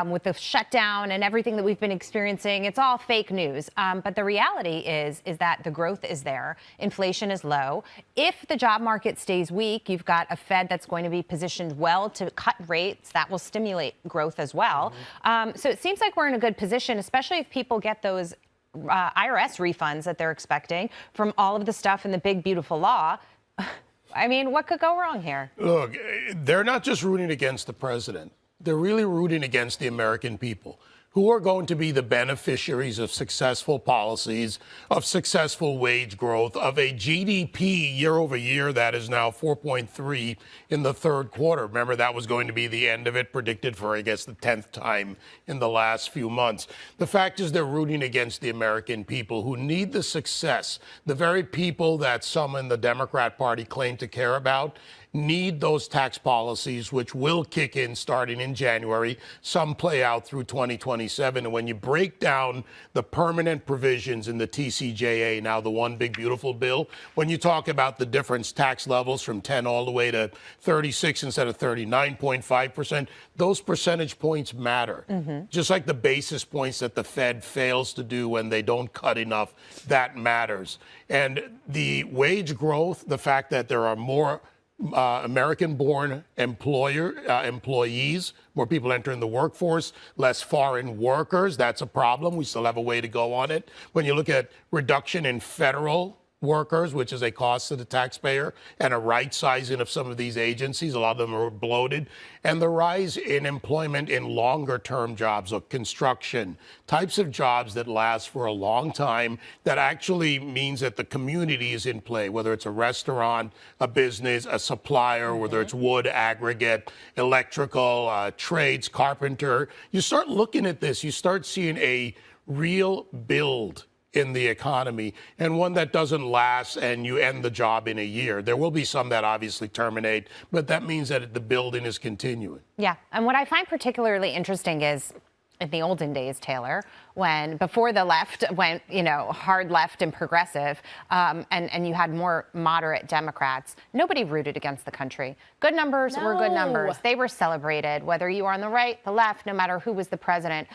with the shutdown and everything that we've been experiencing. It's all fake news. But the reality is that the growth is there. Inflation is low. If the job market stays weak, you've got a Fed that's going to be positioned well to cut rates. That will stimulate growth as well. So it seems like we're in a good position, especially if people get those IRS refunds that they're expecting from all of the stuff in the big, beautiful law. I mean, what could go wrong here? Look, they're not just rooting against the president. They're really rooting against the American people, who are going to be the beneficiaries of successful policies, of successful wage growth, of a GDP year over year that is now 4.3 in the third quarter. Remember, that was going to be the end of it, predicted for, I guess, the 10th time in the last few months. The fact is they're rooting against the American people who need the success. The very people that some in the Democrat Party claim to care about need those tax policies, which will kick in starting in January. Some play out through 2027. And when you break down the permanent provisions in the TCJA, now the one big beautiful bill, when you talk about the different tax levels from 10 all the way to 36 instead of 39.5%, those percentage points matter. Just like the basis points that the Fed fails to do when they don't cut enough, that matters. And the wage growth, the fact that there are more American-born employees, more people entering the workforce, less foreign workers, that's a problem. We still have a way to go on it. When you look at reduction in federal workers, which is a cost to the taxpayer, and a right sizing of some of these agencies. A lot of them are bloated. And the rise in employment in longer term jobs or construction, types of jobs that last for a long time, that actually means that the community is in play, whether it's a restaurant, a business, a supplier, whether it's wood, aggregate, electrical, trades, carpenter. You start looking at this, you start seeing a real build in the economy, and one that doesn't last and you end the job in a year. There will be some that obviously terminate, but that means that the building is continuing. Yeah, and what I find particularly interesting is in the olden days, Taylor, when before the left went, hard left and progressive, and you had more moderate Democrats, nobody rooted against the country. Good numbers were good numbers. They were celebrated, whether you were on the right, the left, no matter who was the president.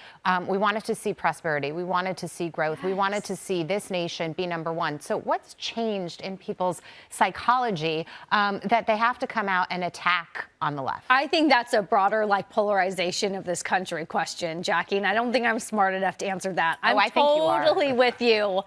We wanted to see prosperity. We wanted to see growth. We wanted to see this nation be number one. So what's changed in people's psychology that they have to come out and attack on the left? I think that's a broader polarization of this country question, Jackie, and I don't think I'm smart enough to answer that. I'm totally with you.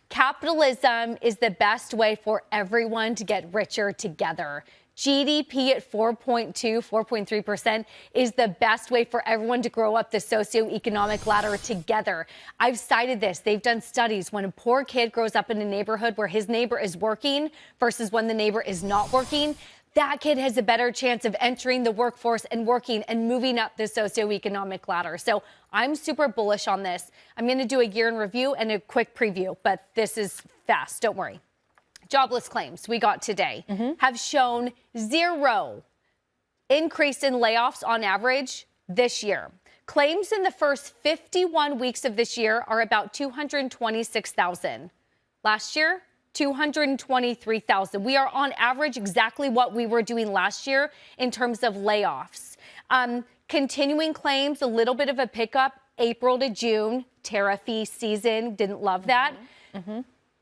Capitalism is the best way for everyone to get richer together. GDP at 4.2, 4.3% is the best way for everyone to grow up the socioeconomic ladder together. I've cited this. They've done studies. When a poor kid grows up in a neighborhood where his neighbor is working versus when the neighbor is not working, that kid has a better chance of entering the workforce and working and moving up the socioeconomic ladder. So I'm super bullish on this. I'm going to do a year in review and a quick preview, but this is fast. Don't worry. Jobless claims we got today have shown 0 increase in layoffs on average this year. Claims in the first 51 weeks of this year are about 226,000. Last year, 223,000. We are on average exactly what we were doing last year in terms of layoffs. Continuing claims, a little bit of a pickup, April to June, tariffy season, didn't love that.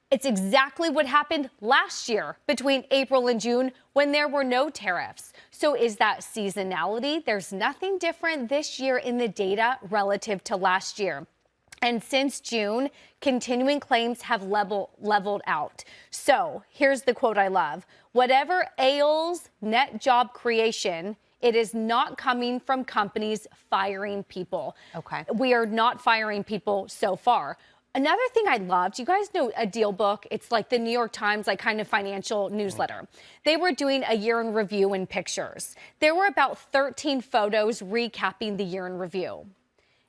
It's exactly what happened last year between April and June when there were no tariffs. So is that seasonality? There's nothing different this year in the data relative to last year. And since June, continuing claims have leveled out. So here's the quote I love. Whatever ails net job creation, it is not coming from companies firing people. Okay. We are not firing people so far. Another thing I loved, you guys know a deal book. It's like the New York Times, kind of financial newsletter. They were doing a year in review in pictures. There were about 13 photos recapping the year in review.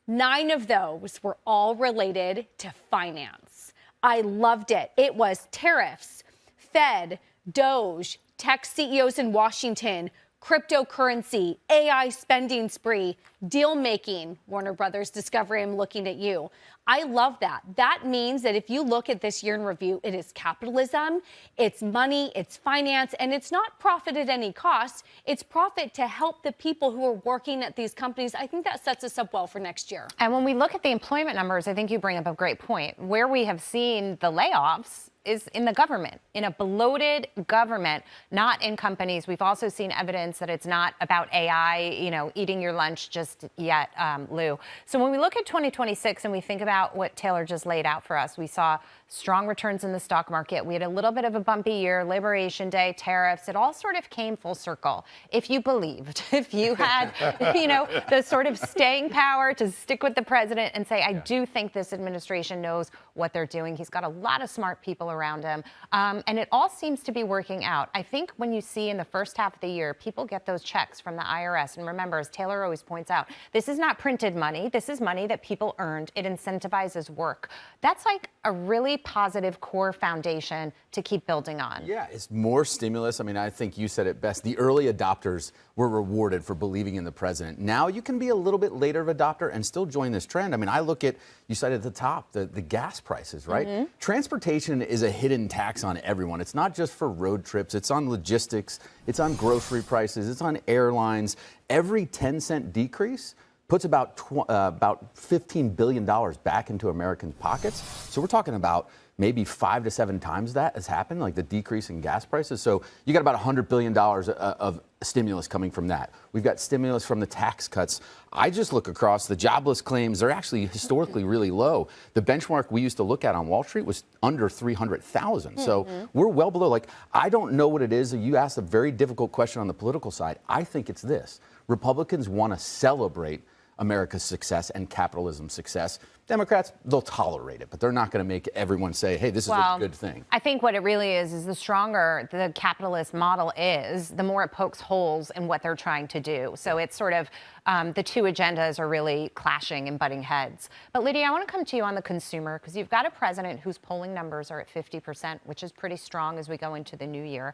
9 of those were all related to finance. I loved it. It was tariffs, Fed, Doge, tech CEOs in Washington, cryptocurrency, AI spending spree, deal making, Warner Brothers Discovery, I'm looking at you. I love that. That means that if you look at this year in review, it is capitalism, it's money, it's finance, and it's not profit at any cost. It's profit to help the people who are working at these companies. I think that sets us up well for next year. And when we look at the employment numbers, I think you bring up a great point. Where we have seen the layoffs is in the government, in a bloated government, not in companies. We've also seen evidence that it's not about AI, eating your lunch just yet, Lou. So when we look at 2026 and we think about what Taylor just laid out for us, we saw strong returns in the stock market. We had a little bit of a bumpy year, Liberation Day, tariffs. It all sort of came full circle. If you believed, if you had, the sort of staying power to stick with the president and say, I do think this administration knows what they're doing. He's got a lot of smart people around him, and it all seems to be working out. I think when you see in the first half of the year, people get those checks from the IRS. And remember, as Taylor always points out, this is not printed money. This is money that people earned. It incentivizes work. That's like a really positive core foundation to keep building on. Yeah, it's more stimulus. I mean, I think you said it best. The early adopters were rewarded for believing in the president. Now you can be a little bit later of adopter and still join this trend. I mean, I look at, you said at the top, the gas prices, right? Mm-hmm. Transportation is a hidden tax on everyone. It's not just for road trips. It's on logistics. It's on grocery prices. It's on airlines. Every 10-cent decrease puts about $15 billion back into Americans' pockets. So we're talking about maybe 5 to 7 times that has happened, like the decrease in gas prices. So you got about $100 billion of stimulus coming from that. We've got stimulus from the tax cuts. I just look across the jobless claims. They're actually historically really low. The benchmark we used to look at on Wall Street was under 300,000. So we're well below. Like, I don't know what it is. You asked a very difficult question on the political side. I think it's this. Republicans want to celebrate America's success and capitalism's success. Democrats, they'll tolerate it, but they're not going to make everyone say, hey, this is a good thing. I think what it really is the stronger the capitalist model is, the more it pokes holes in what they're trying to do. So it's sort of the two agendas are really clashing and butting heads. But Lydia, I want to come to you on the consumer, because you've got a president whose polling numbers are at 50%, which is pretty strong as we go into the new year.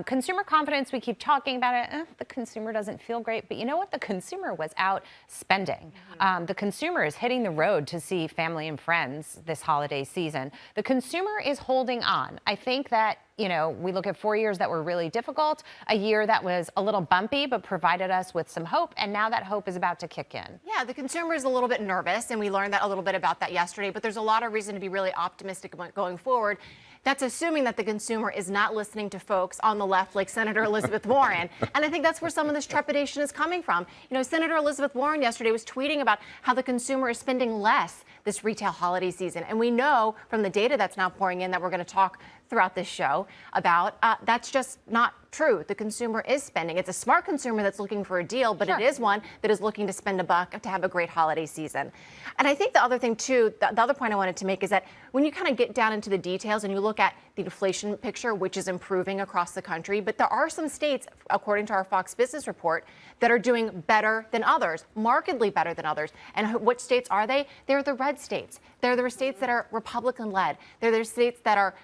Consumer confidence, we keep talking about it. The consumer doesn't feel great, but you know what? The consumer was out spending. The consumer is hitting the road to see family and friends this holiday season. The consumer is holding on. I think that, you know, we look at 4 years that were really difficult, a year that was a little bumpy, but provided us with some hope. And now that hope is about to kick in. Yeah, the consumer is a little bit nervous, and we learned that a little bit about that yesterday, but there's a lot of reason to be really optimistic about going forward. That's assuming that the consumer is not listening to folks on the left like Senator Elizabeth Warren. And I think that's where some of this trepidation is coming from. You know, Senator Elizabeth Warren yesterday was tweeting about how the consumer is spending less this retail holiday season. And we know from the data that's now pouring in that we're going to talk throughout this show about, that's just not true. The consumer is spending. It's a smart consumer that's looking for a deal, but it is one that is looking to spend a buck to have a great holiday season. And I think the other thing, too, the other point I wanted to make is that when you kind of get down into the details and you look at the inflation picture, which is improving across the country, but there are some states, according to our Fox Business report, that are doing better than others, markedly better than others. And which states are they? They're the red states. They're the states that are Republican-led. They're the states that are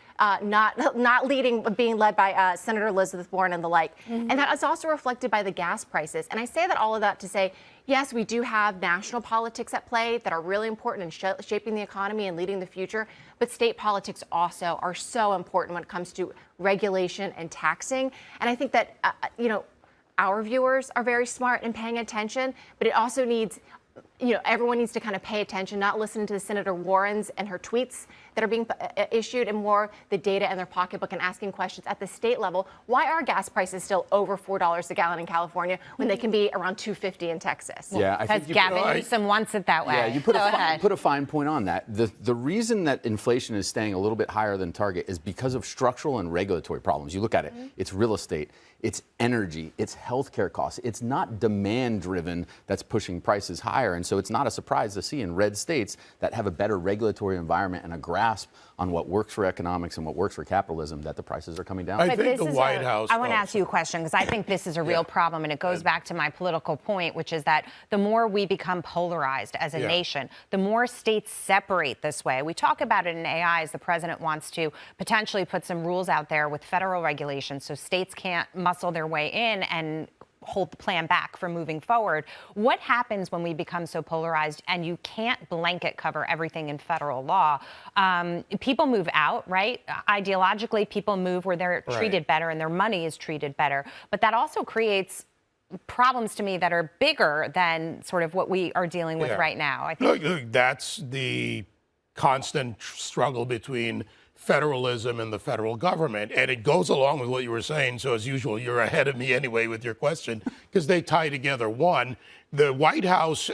not being led by Senator Elizabeth Warren and the like. And that is also reflected by the gas prices. And I say that all of that to say, yes, we do have national politics at play that are really important in shaping the economy and leading the future. But state politics also are so important when it comes to regulation and taxing. And I think that, you know, our viewers are very smart in paying attention, but it also needs, you know, everyone needs to kind of pay attention, not listen to Senator Warren's and her tweets that are being issued, and more the data in their pocketbook and asking questions at the state level. Why are gas prices still over $4 a gallon in California when they can be around $2.50 in Texas? Yeah, I think Gavin Newsom wants it that way. Yeah, you put a fine point on that. The reason that inflation is staying a little bit higher than target is because of structural and regulatory problems. You look at it, it's real estate, it's energy, it's healthcare costs. It's not demand driven that's pushing prices higher. And so it's not a surprise to see in red states that have a better regulatory environment and a grasp on what works for economics and what works for capitalism that the prices are coming down. I think the White House. I want to ask you a question, because I think this is a real problem, and it goes back to my political point, which is that the more we become polarized as a nation, the more states separate this way. We talk about it in AI as the president wants to potentially put some rules out there with federal regulations so states can't muscle their way in and hold the plan back from moving forward. What happens when we become so polarized and you can't blanket cover everything in federal law? People move out, right? Ideologically, people move where they're treated better and their money is treated better. But that also creates problems to me that are bigger than sort of what we are dealing with right now. I think look, that's the constant struggle between federalism and the federal government. And it goes along with what you were saying. So as usual, you're ahead of me anyway with your question, because they tie together. One, the White House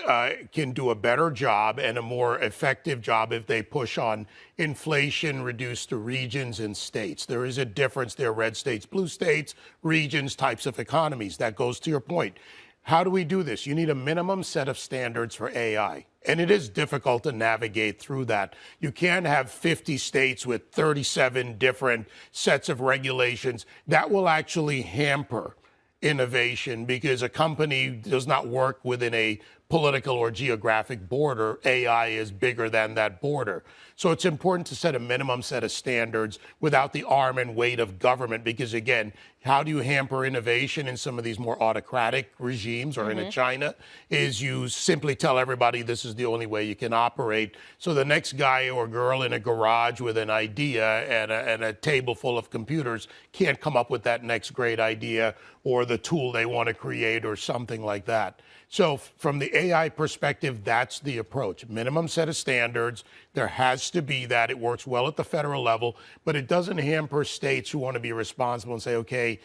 can do a better job and a more effective job if they push on inflation reduced to regions and states. There is a difference there, red states, blue states, regions, types of economies. That goes to your point. How do we do this? You need a minimum set of standards for AI. And it is difficult to navigate through that. You can't have 50 states with 37 different sets of regulations. That will actually hamper innovation because a company does not work within a political or geographic border. AI is bigger than that border. So it's important to set a minimum set of standards without the arm and weight of government because, again, how do you hamper innovation in some of these more autocratic regimes or in a China is you simply tell everybody this is the only way you can operate. So the next guy or girl in a garage with an idea and a table full of computers can't come up with that next great idea or the tool they want to create or something like that. So from the AI perspective, that's the approach. Minimum set of standards. There has to be that. It works well at the federal level, but it doesn't hamper states who want to be responsible and say, okay,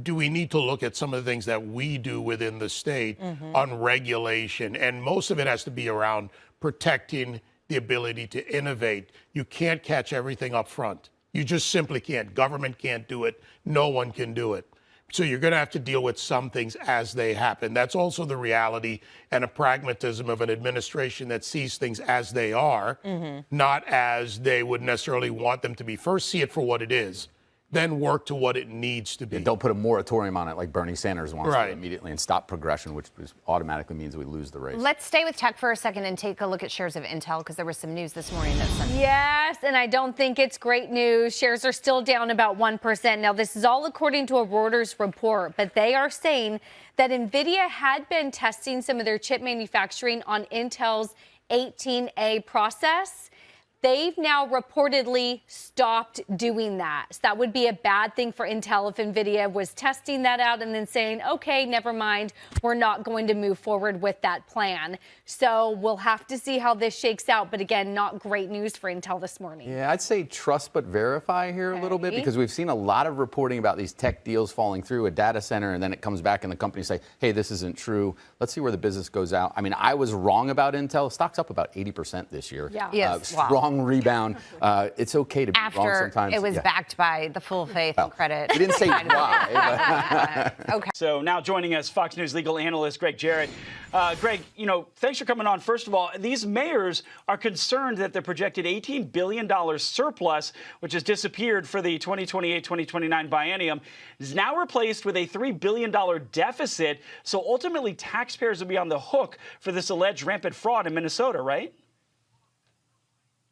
do we need to look at some of the things that we do within the state on regulation? And most of it has to be around protecting the ability to innovate. You can't catch everything up front. You just simply can't. Government can't do it. No one can do it. So you're going to have to deal with some things as they happen. That's also the reality and a pragmatism of an administration that sees things as they are, not as they would necessarily want them to be. First, see it for what it is, then work to what it needs to be. And don't put a moratorium on it like Bernie Sanders wants Right. to immediately and stop progression, which automatically means we lose the race. Let's stay with tech for a second and take a look at shares of Intel because there was some news this morning that said. Yes, and I don't think it's great news. Shares are still down about 1%. Now, this is all according to a Reuters report, but they are saying that NVIDIA had been testing some of their chip manufacturing on Intel's 18A process. They've now reportedly stopped doing that. So that would be a bad thing for Intel if NVIDIA was testing that out and then saying, okay, never mind, we're not going to move forward with that plan. So we'll have to see how this shakes out. But again, not great news for Intel this morning. Yeah, I'd say trust but verify here a little bit because we've seen a lot of reporting about these tech deals falling through a data center and then it comes back and the company say, hey, this isn't true. Let's see where the business goes out. I mean, I was wrong about Intel. Stock's up about 80% this year. Yeah. Yes. Strong rebound. It's okay to be wrong After sometimes. it was backed by the full faith and credit. We didn't say why. Okay. So now joining us, Fox News legal analyst Greg Jarrett. Greg, thanks for coming on. First of all, these mayors are concerned that the projected $18 billion surplus, which has disappeared for the 2028-2029 biennium, is now replaced with a $3 billion deficit. So ultimately, taxpayers will be on the hook for this alleged rampant fraud in Minnesota, right?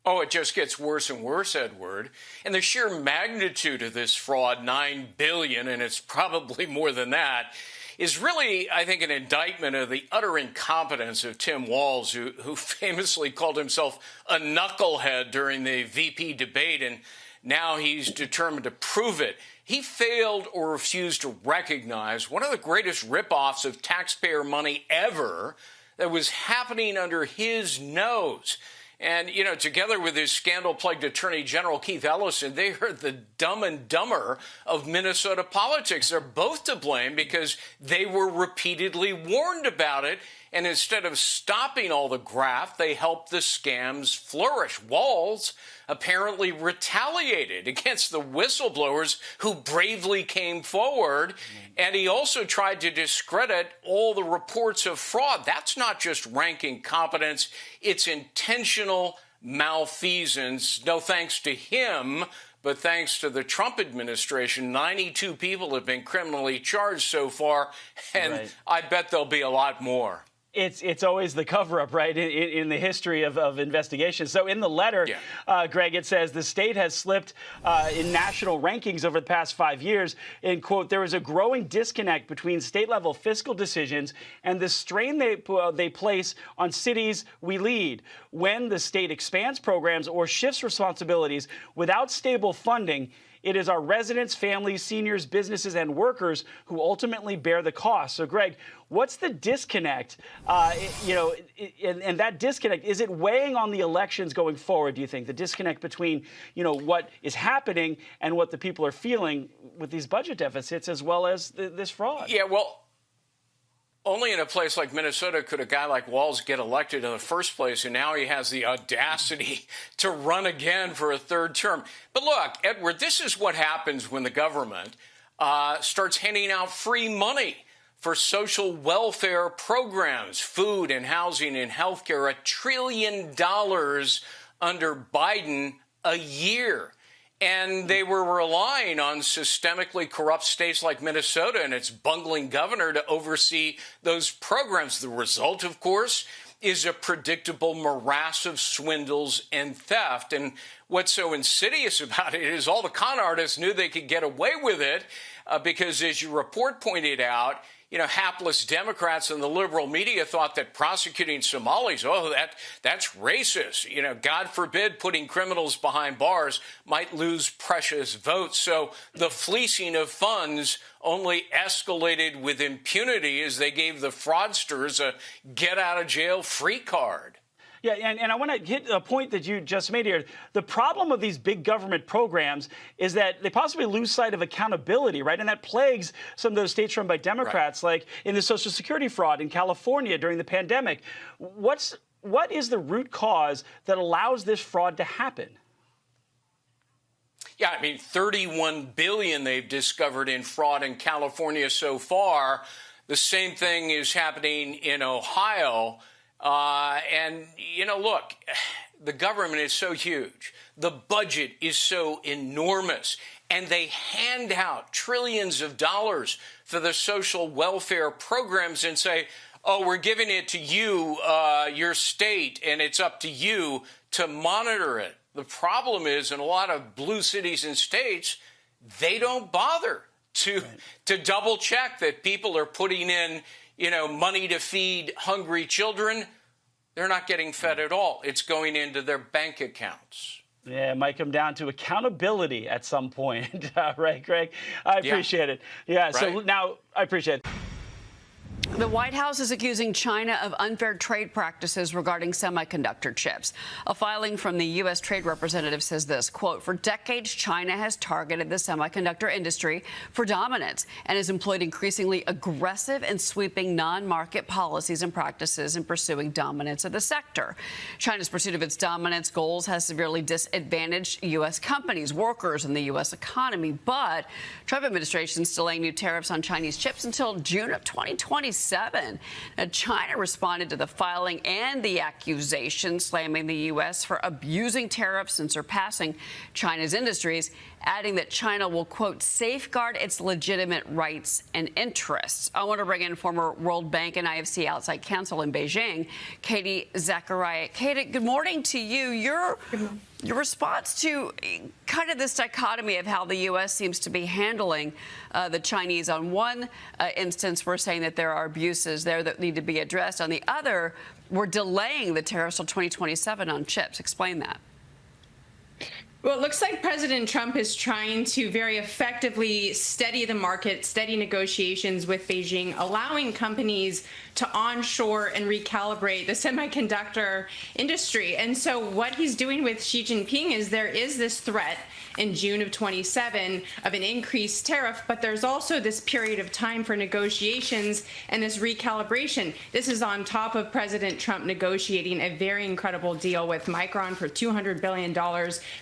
Oh, it just gets worse and worse, Edward. And the sheer magnitude of this fraud, $9 billion, and it's probably more than that, is really, I think, an indictment of the utter incompetence of Tim Walz, who famously called himself a knucklehead during the VP debate, and now he's determined to prove it. He failed or refused to recognize one of the greatest ripoffs of taxpayer money ever that was happening under his nose. And, together with his scandal-plagued Attorney General Keith Ellison, they are the dumb and dumber of Minnesota politics. They're both to blame because they were repeatedly warned about it. And instead of stopping all the graft, they helped the scams flourish. Walz apparently retaliated against the whistleblowers who bravely came forward. And he also tried to discredit all the reports of fraud. That's not just rank incompetence. It's intentional malfeasance. No thanks to him, but thanks to the Trump administration. 92 people have been criminally charged so far, and I bet there'll be a lot more. It's always the cover-up, right, in the history of investigations. So in the letter, Greg, it says the state has slipped in national rankings over the past 5 years. And, quote, there is a growing disconnect between state-level fiscal decisions and the strain they place on cities we lead. When the state expands programs or shifts responsibilities without stable funding, it is our residents, families, seniors, businesses, and workers who ultimately bear the cost. So, Greg, what's the disconnect? And that disconnect, is it weighing on the elections going forward, do you think? The disconnect between, what is happening and what the people are feeling with these budget deficits as well as this fraud? Yeah, well, only in a place like Minnesota could a guy like Walz get elected in the first place, and now he has the audacity to run again for a third term. But look, Edward, this is what happens when the government starts handing out free money for social welfare programs, food and housing and healthcare, $1 trillion under Biden a year. And they were relying on systemically corrupt states like Minnesota and its bungling governor to oversee those programs. The result, of course, is a predictable morass of swindles and theft. And what's so insidious about it is all the con artists knew they could get away with it because, as your report pointed out, hapless Democrats and the liberal media thought that prosecuting Somalis, that's racist. God forbid putting criminals behind bars might lose precious votes. So the fleecing of funds only escalated with impunity as they gave the fraudsters a get-out-of-jail-free card. Yeah, and I want to hit a point that you just made here. The problem of these big government programs is that they possibly lose sight of accountability, right? And that plagues some of those states run by Democrats, like in the Social Security fraud in California during the pandemic. What is the root cause that allows this fraud to happen? Yeah, I mean, $31 billion they've discovered in fraud in California so far. The same thing is happening in Ohio. Look, the government is so huge. The budget is so enormous. And they hand out trillions of dollars for the social welfare programs and say, oh, we're giving it to you, your state, and it's up to you to monitor it. The problem is in a lot of blue cities and states, they don't bother to double check that people are putting in money to feed hungry children. They're not getting fed at all. It's going into their bank accounts. Yeah, it might come down to accountability at some point. Right, Greg? I appreciate it. Yeah, right. So now I appreciate it. The White House is accusing China of unfair trade practices regarding semiconductor chips. A filing from the U.S. Trade Representative says this, quote, for decades, China has targeted the semiconductor industry for dominance and has employed increasingly aggressive and sweeping non-market policies and practices in pursuing dominance of the sector. China's pursuit of its dominance goals has severely disadvantaged U.S. companies, workers, and the U.S. economy. But Trump administration is delaying new tariffs on Chinese chips until June of 2027. Now, China responded to the filing and the accusation, slamming the U.S. for abusing tariffs and surpassing China's industries, adding that China will, quote, safeguard its legitimate rights and interests. I want to bring in former World Bank and IFC outside counsel in Beijing, Katie Zachariah. Katie, good morning to you. Your response to kind of this dichotomy of how the U.S. seems to be handling the Chinese. On one instance, we're saying that there are abuses there that need to be addressed. On the other, we're delaying the tariffs till 2027 on chips. Explain that. Well, it looks like President Trump is trying to very effectively steady the market, steady negotiations with Beijing, allowing companies to onshore and recalibrate the semiconductor industry. And so what he's doing with Xi Jinping is there is this threat in June of 27 of an increased tariff, but there's also this period of time for negotiations and this recalibration. This is on top of President Trump negotiating a very incredible deal with Micron for $200 billion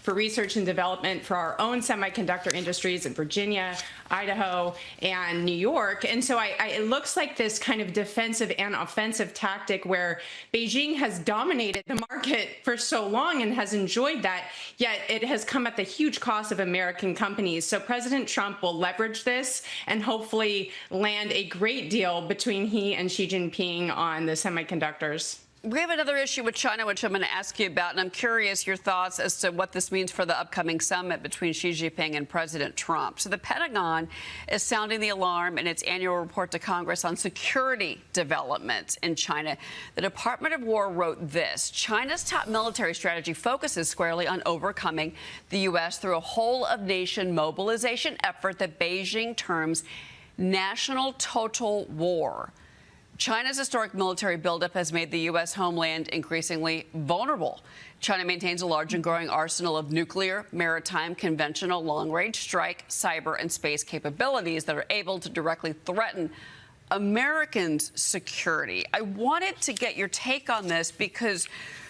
for research and development for our own semiconductor industries in Virginia, Idaho, and New York. And so it looks like this kind of defensive and offensive tactic where Beijing has dominated the market for so long and has enjoyed that, yet it has come at the huge cost of American companies. So President Trump will leverage this and hopefully land a great deal between he and Xi Jinping on the semiconductors. We have another issue with China, which I'm going to ask you about, and I'm curious your thoughts as to what this means for the upcoming summit between Xi Jinping and President Trump. So the Pentagon is sounding the alarm in its annual report to Congress on security developments in China. The Department of War wrote this: China's top military strategy focuses squarely on overcoming the U.S. through a whole-of-nation mobilization effort that Beijing terms national total war. China's historic military buildup has made the U.S. homeland increasingly vulnerable. China maintains a large and growing arsenal of nuclear, maritime, conventional, long-range strike, cyber, and space capabilities that are able to directly threaten Americans' security. I wanted to get your take on this because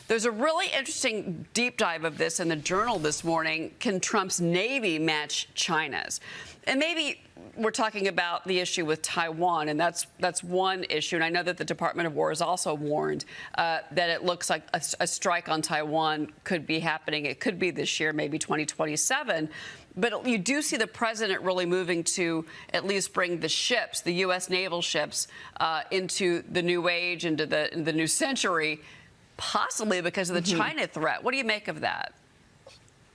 There's a really interesting deep dive of this in the Journal this morning. Can Trump's Navy match China's? And maybe we're talking about the issue with Taiwan, and that's one issue. And I know that the Department of War has also warned that it looks like a strike on Taiwan could be happening. It could be this year, maybe 2027. But you do see the president really moving to at least bring the ships, the U.S. naval ships, into the new age, into the new century, possibly because of the China threat. What do you make of that?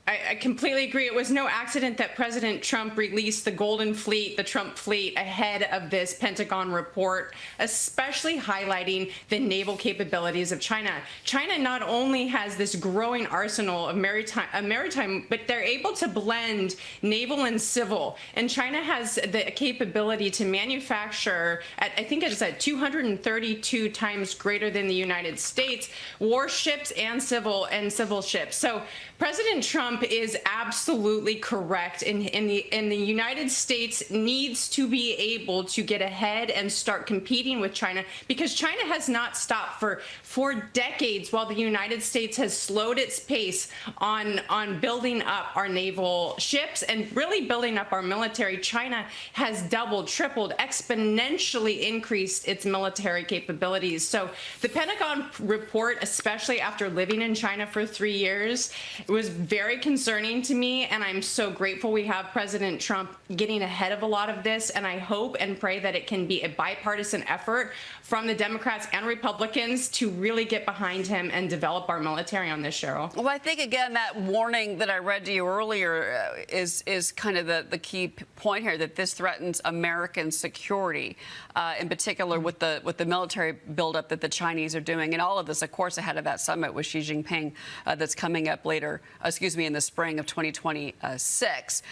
I completely agree. It was no accident that President Trump released the Golden Fleet, the Trump Fleet, ahead of this Pentagon report, especially highlighting the naval capabilities of China. China not only has this growing arsenal of maritime, but they're able to blend naval and civil. And China has the capability to manufacture, I think it's at 232 times greater than the United States, warships and civil ships. So President Trump is absolutely correct. In the United States needs to be able to get ahead and start competing with China, because China has not stopped for decades, while the United States has slowed its pace on building up our naval ships and really building up our military. China has doubled, tripled, exponentially increased its military capabilities. So the Pentagon report, especially after living in China for 3 years, was very concerning to me, and I'm so grateful we have President Trump getting ahead of a lot of this, and I hope and pray that it can be a bipartisan effort from the Democrats and Republicans to really get behind him and develop our military on this, Cheryl. Well, I think, again, that warning that I read to you earlier is kind of the key point here, that this threatens American security, in particular with the military buildup that the Chinese are doing. And all of this, of course, ahead of that summit with Xi Jinping that's coming up in the spring of 2026.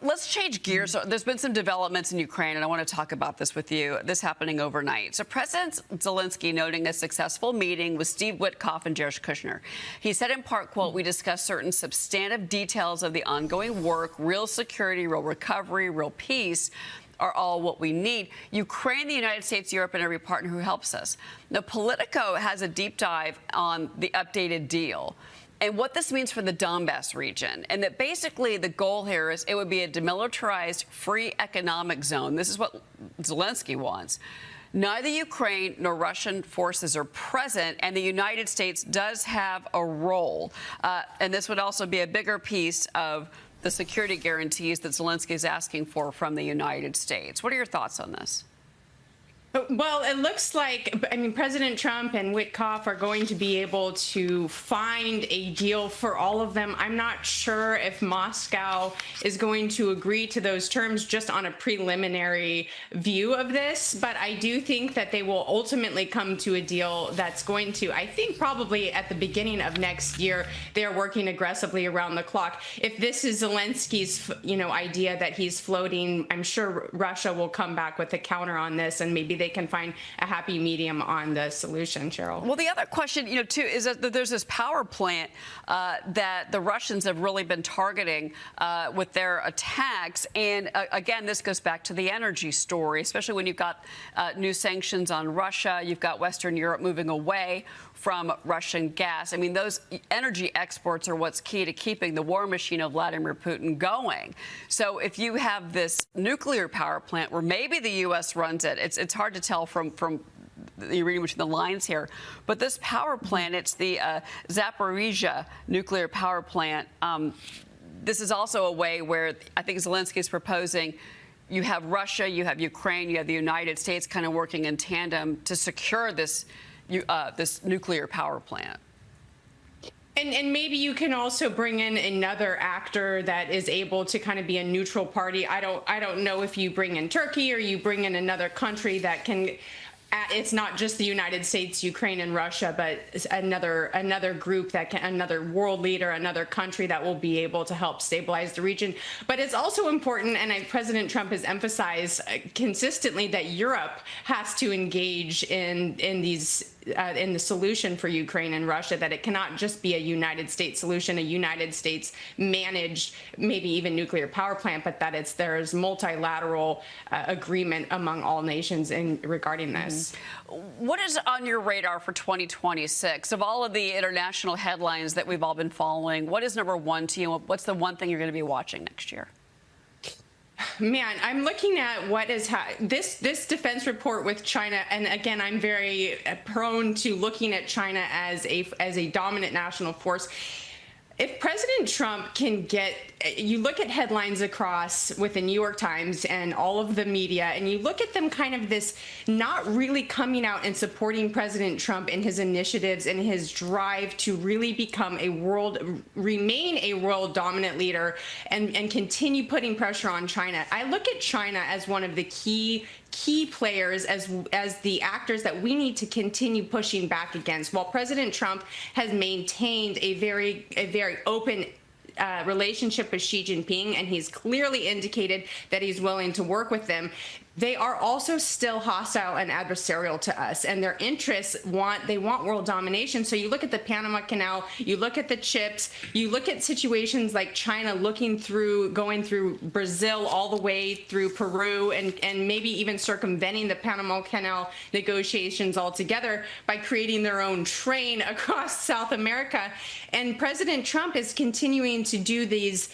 Let's change gears. So there's been some developments in Ukraine, and I want to talk about this with you. This happening overnight. So President Zelensky noting a successful meeting with Steve Witkoff and Jared Kushner. He said in part, quote, "We discussed certain substantive details of the ongoing work. Real security, real recovery, real peace are all what we need. Ukraine, the United States, Europe, and every partner who helps us." Now, Politico has a deep dive on the updated deal and what this means for the Donbass region, and that basically the goal here is it would be a demilitarized, free economic zone. This is what Zelensky wants. Neither Ukraine nor Russian forces are present, and the United States does have a role. And this would also be a bigger piece of the security guarantees that Zelensky is asking for from the United States. What are your thoughts on this? Well, it looks like, President Trump and Witkoff are going to be able to find a deal for all of them. I'm not sure if Moscow is going to agree to those terms just on a preliminary view of this, but I do think that they will ultimately come to a deal that's going to, I think probably at the beginning of next year. They're working aggressively around the clock. If this is Zelensky's, idea that he's floating, I'm sure Russia will come back with a counter on this, and maybe they can find a happy medium on the solution, Cheryl. Well, the other question, too, is that there's this power plant that the Russians have really been targeting with their attacks. And again, this goes back to the energy story, especially when you've got new sanctions on Russia. You've got Western Europe moving away from Russian gas. Those energy exports are what's key to keeping the war machine of Vladimir Putin going. So if you have this nuclear power plant where maybe the U.S. runs it, it's hard to tell from the reading between the lines here. But this power plant, it's the Zaporizhzhia nuclear power plant. This is also a way where I think Zelensky is proposing you have Russia, you have Ukraine, you have the United States kind of working in tandem to secure this nuclear power plant. And maybe you can also bring in another actor that is able to kind of be a neutral party. I don't know if you bring in Turkey or you bring in another country that can. It's not just the United States, Ukraine, and Russia, but another group that can, another world leader, another country that will be able to help stabilize the region. But it's also important, and President Trump has emphasized consistently, that Europe has to engage in these in the solution for Ukraine and Russia, that it cannot just be a United States solution, a United States managed, maybe even nuclear power plant, but that there's multilateral agreement among all nations regarding this. What is on your radar for 2026? Of all of the international headlines that we've all been following, what is number one to you? What's the one thing you're going to be watching next year? Man, I'm looking at what is this defense report with China, and again, I'm very prone to looking at China as a dominant national force. If President Trump can get, you look at headlines across with the New York Times and all of the media, and you look at them kind of this not really coming out and supporting President Trump in his initiatives and his drive to really become remain a world dominant leader and continue putting pressure on China. I look at China as one of the key players, as the actors that we need to continue pushing back against. While President Trump has maintained a very open relationship with Xi Jinping, and he's clearly indicated that he's willing to work with them, they are also still hostile and adversarial to us, and their interests want world domination. So you look at the Panama Canal, you look at the chips, you look at situations like China going through Brazil all the way through Peru, and maybe even circumventing the Panama Canal negotiations altogether by creating their own train across South America. And President Trump is continuing to do these,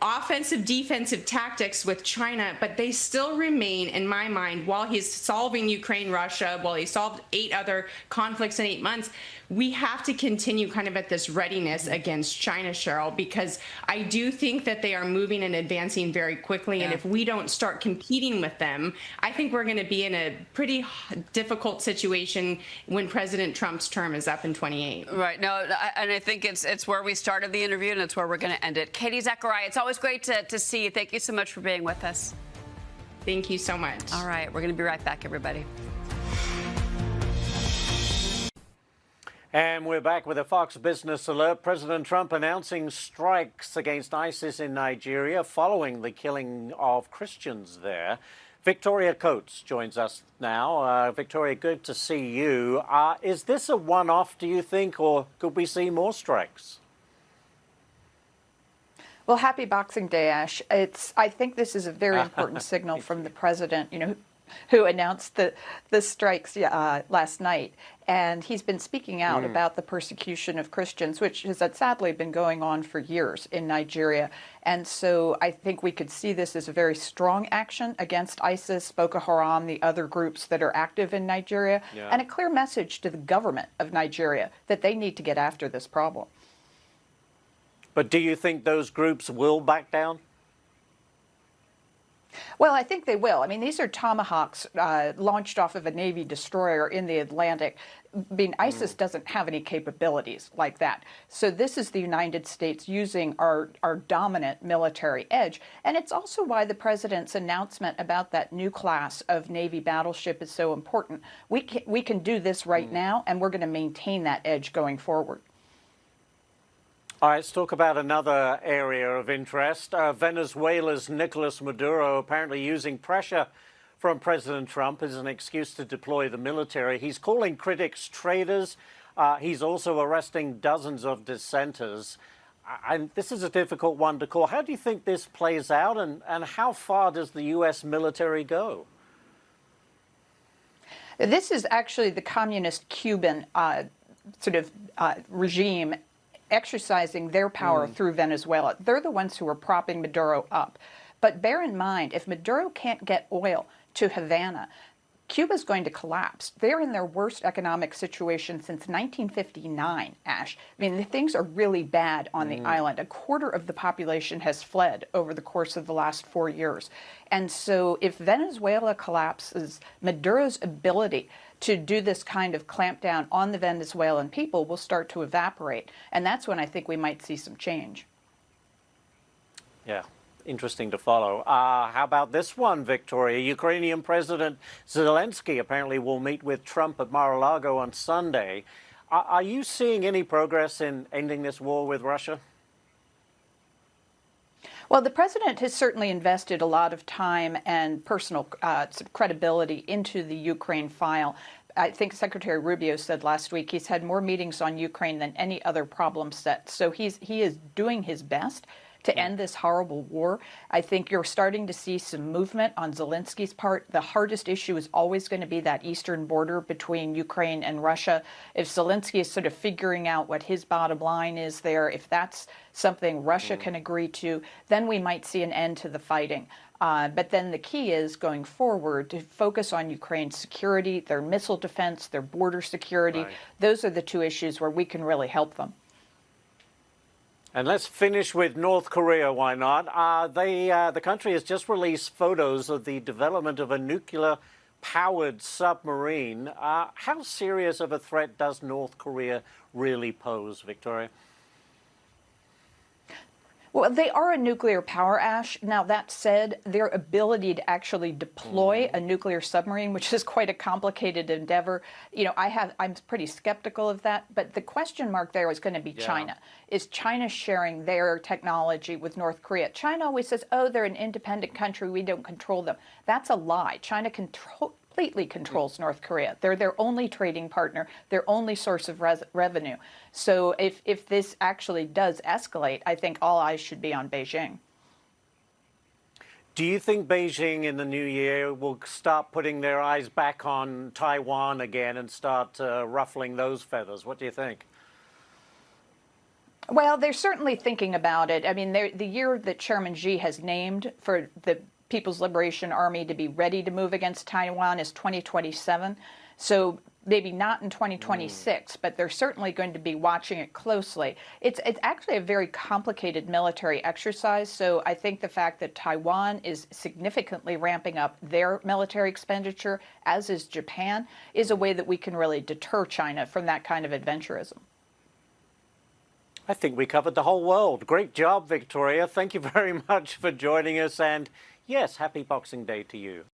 offensive, defensive tactics with China, but they still remain, in my mind, while he's solving Ukraine, Russia, while he solved 8 other conflicts in 8 months, we have to continue kind of at this readiness against China, Cheryl, because I do think that they are moving and advancing very quickly. And if we don't start competing with them, I think we're going to be in a pretty difficult situation when President Trump's term is up in 28. Right. No, and I think it's where we started the interview, and it's where we're going to end it. Katie Zachariah, it's always great to see you. Thank you so much for being with us. Thank you so much. All right. We're going to be right back, everybody. And we're back with a Fox Business Alert. President Trump announcing strikes against ISIS in Nigeria following the killing of Christians there. Victoria Coates joins us now. Victoria, good to see you. Is this a one-off, do you think, or could we see more strikes? Well, happy Boxing Day, Ash. I think this is a very important signal from the president, who announced the strikes last night. And he's been speaking out about the persecution of Christians, which has sadly been going on for years in Nigeria. And so I think we could see this as a very strong action against ISIS, Boko Haram, the other groups that are active in Nigeria, and a clear message to the government of Nigeria that they need to get after this problem. But do you think those groups will back down? Well, I think they will. I mean, these are Tomahawks launched off of a Navy destroyer in the Atlantic. I mean, ISIS doesn't have any capabilities like that. So this is the United States using our dominant military edge. And it's also why the president's announcement about that new class of Navy battleship is so important. We can do this right now, and we're going to maintain that edge going forward. All right, let's talk about another area of interest. Venezuela's Nicolas Maduro apparently using pressure from President Trump as an excuse to deploy the military. He's calling critics traitors. He's also arresting dozens of dissenters. This is a difficult one to call. How do you think this plays out, and how far does the U.S. military go? This is actually the communist Cuban regime exercising their power through Venezuela. They're the ones who are propping Maduro up. But bear in mind, if Maduro can't get oil to Havana, Cuba's going to collapse. They're in their worst economic situation since 1959, Ash. I mean, things are really bad on the island. A quarter of the population has fled over the course of the last 4 years. And so if Venezuela collapses, Maduro's ability to do this kind of clampdown on the Venezuelan people will start to evaporate. And that's when I think we might see some change. Yeah, interesting to follow. How about this one, Victoria? Ukrainian President Zelensky apparently will meet with Trump at Mar-a-Lago on Sunday. Are you seeing any progress in ending this war with Russia? Well, the president has certainly invested a lot of time and personal credibility into the Ukraine file. I think Secretary Rubio said last week he's had more meetings on Ukraine than any other problem set. So he is doing his best to end this horrible war. I think you're starting to see some movement on Zelensky's part. The hardest issue is always going to be that eastern border between Ukraine and Russia. If Zelensky is sort of figuring out what his bottom line is there, if that's something Russia can agree to, then we might see an end to the fighting. But then the key is going forward to focus on Ukraine's security, their missile defense, their border security. Right. Those are the two issues where we can really help them. And let's finish with North Korea, why not? The country has just released photos of the development of a nuclear-powered submarine. How serious of a threat does North Korea really pose, Victoria? Well, they are a nuclear power, Ash. Now, that said, their ability to actually deploy a nuclear submarine, which is quite a complicated endeavor, I'm pretty skeptical of that. But the question mark there is going to be China. Is China sharing their technology with North Korea? China always says, oh, they're an independent country, we don't control them. That's a lie. China completely controls North Korea. They're their only trading partner, their only source of revenue. So if this actually does escalate, I think all eyes should be on Beijing. Do you think Beijing in the new year will start putting their eyes back on Taiwan again and start ruffling those feathers? What do you think? Well, they're certainly thinking about it. I mean, the year that Chairman Xi has named for the People's Liberation Army to be ready to move against Taiwan is 2027. So maybe not in 2026, but they're certainly going to be watching it closely. It's actually a very complicated military exercise. So I think the fact that Taiwan is significantly ramping up their military expenditure, as is Japan, is a way that we can really deter China from that kind of adventurism. I think we covered the whole world. Great job, Victoria. Thank you very much for joining us. And yes, happy Boxing Day to you.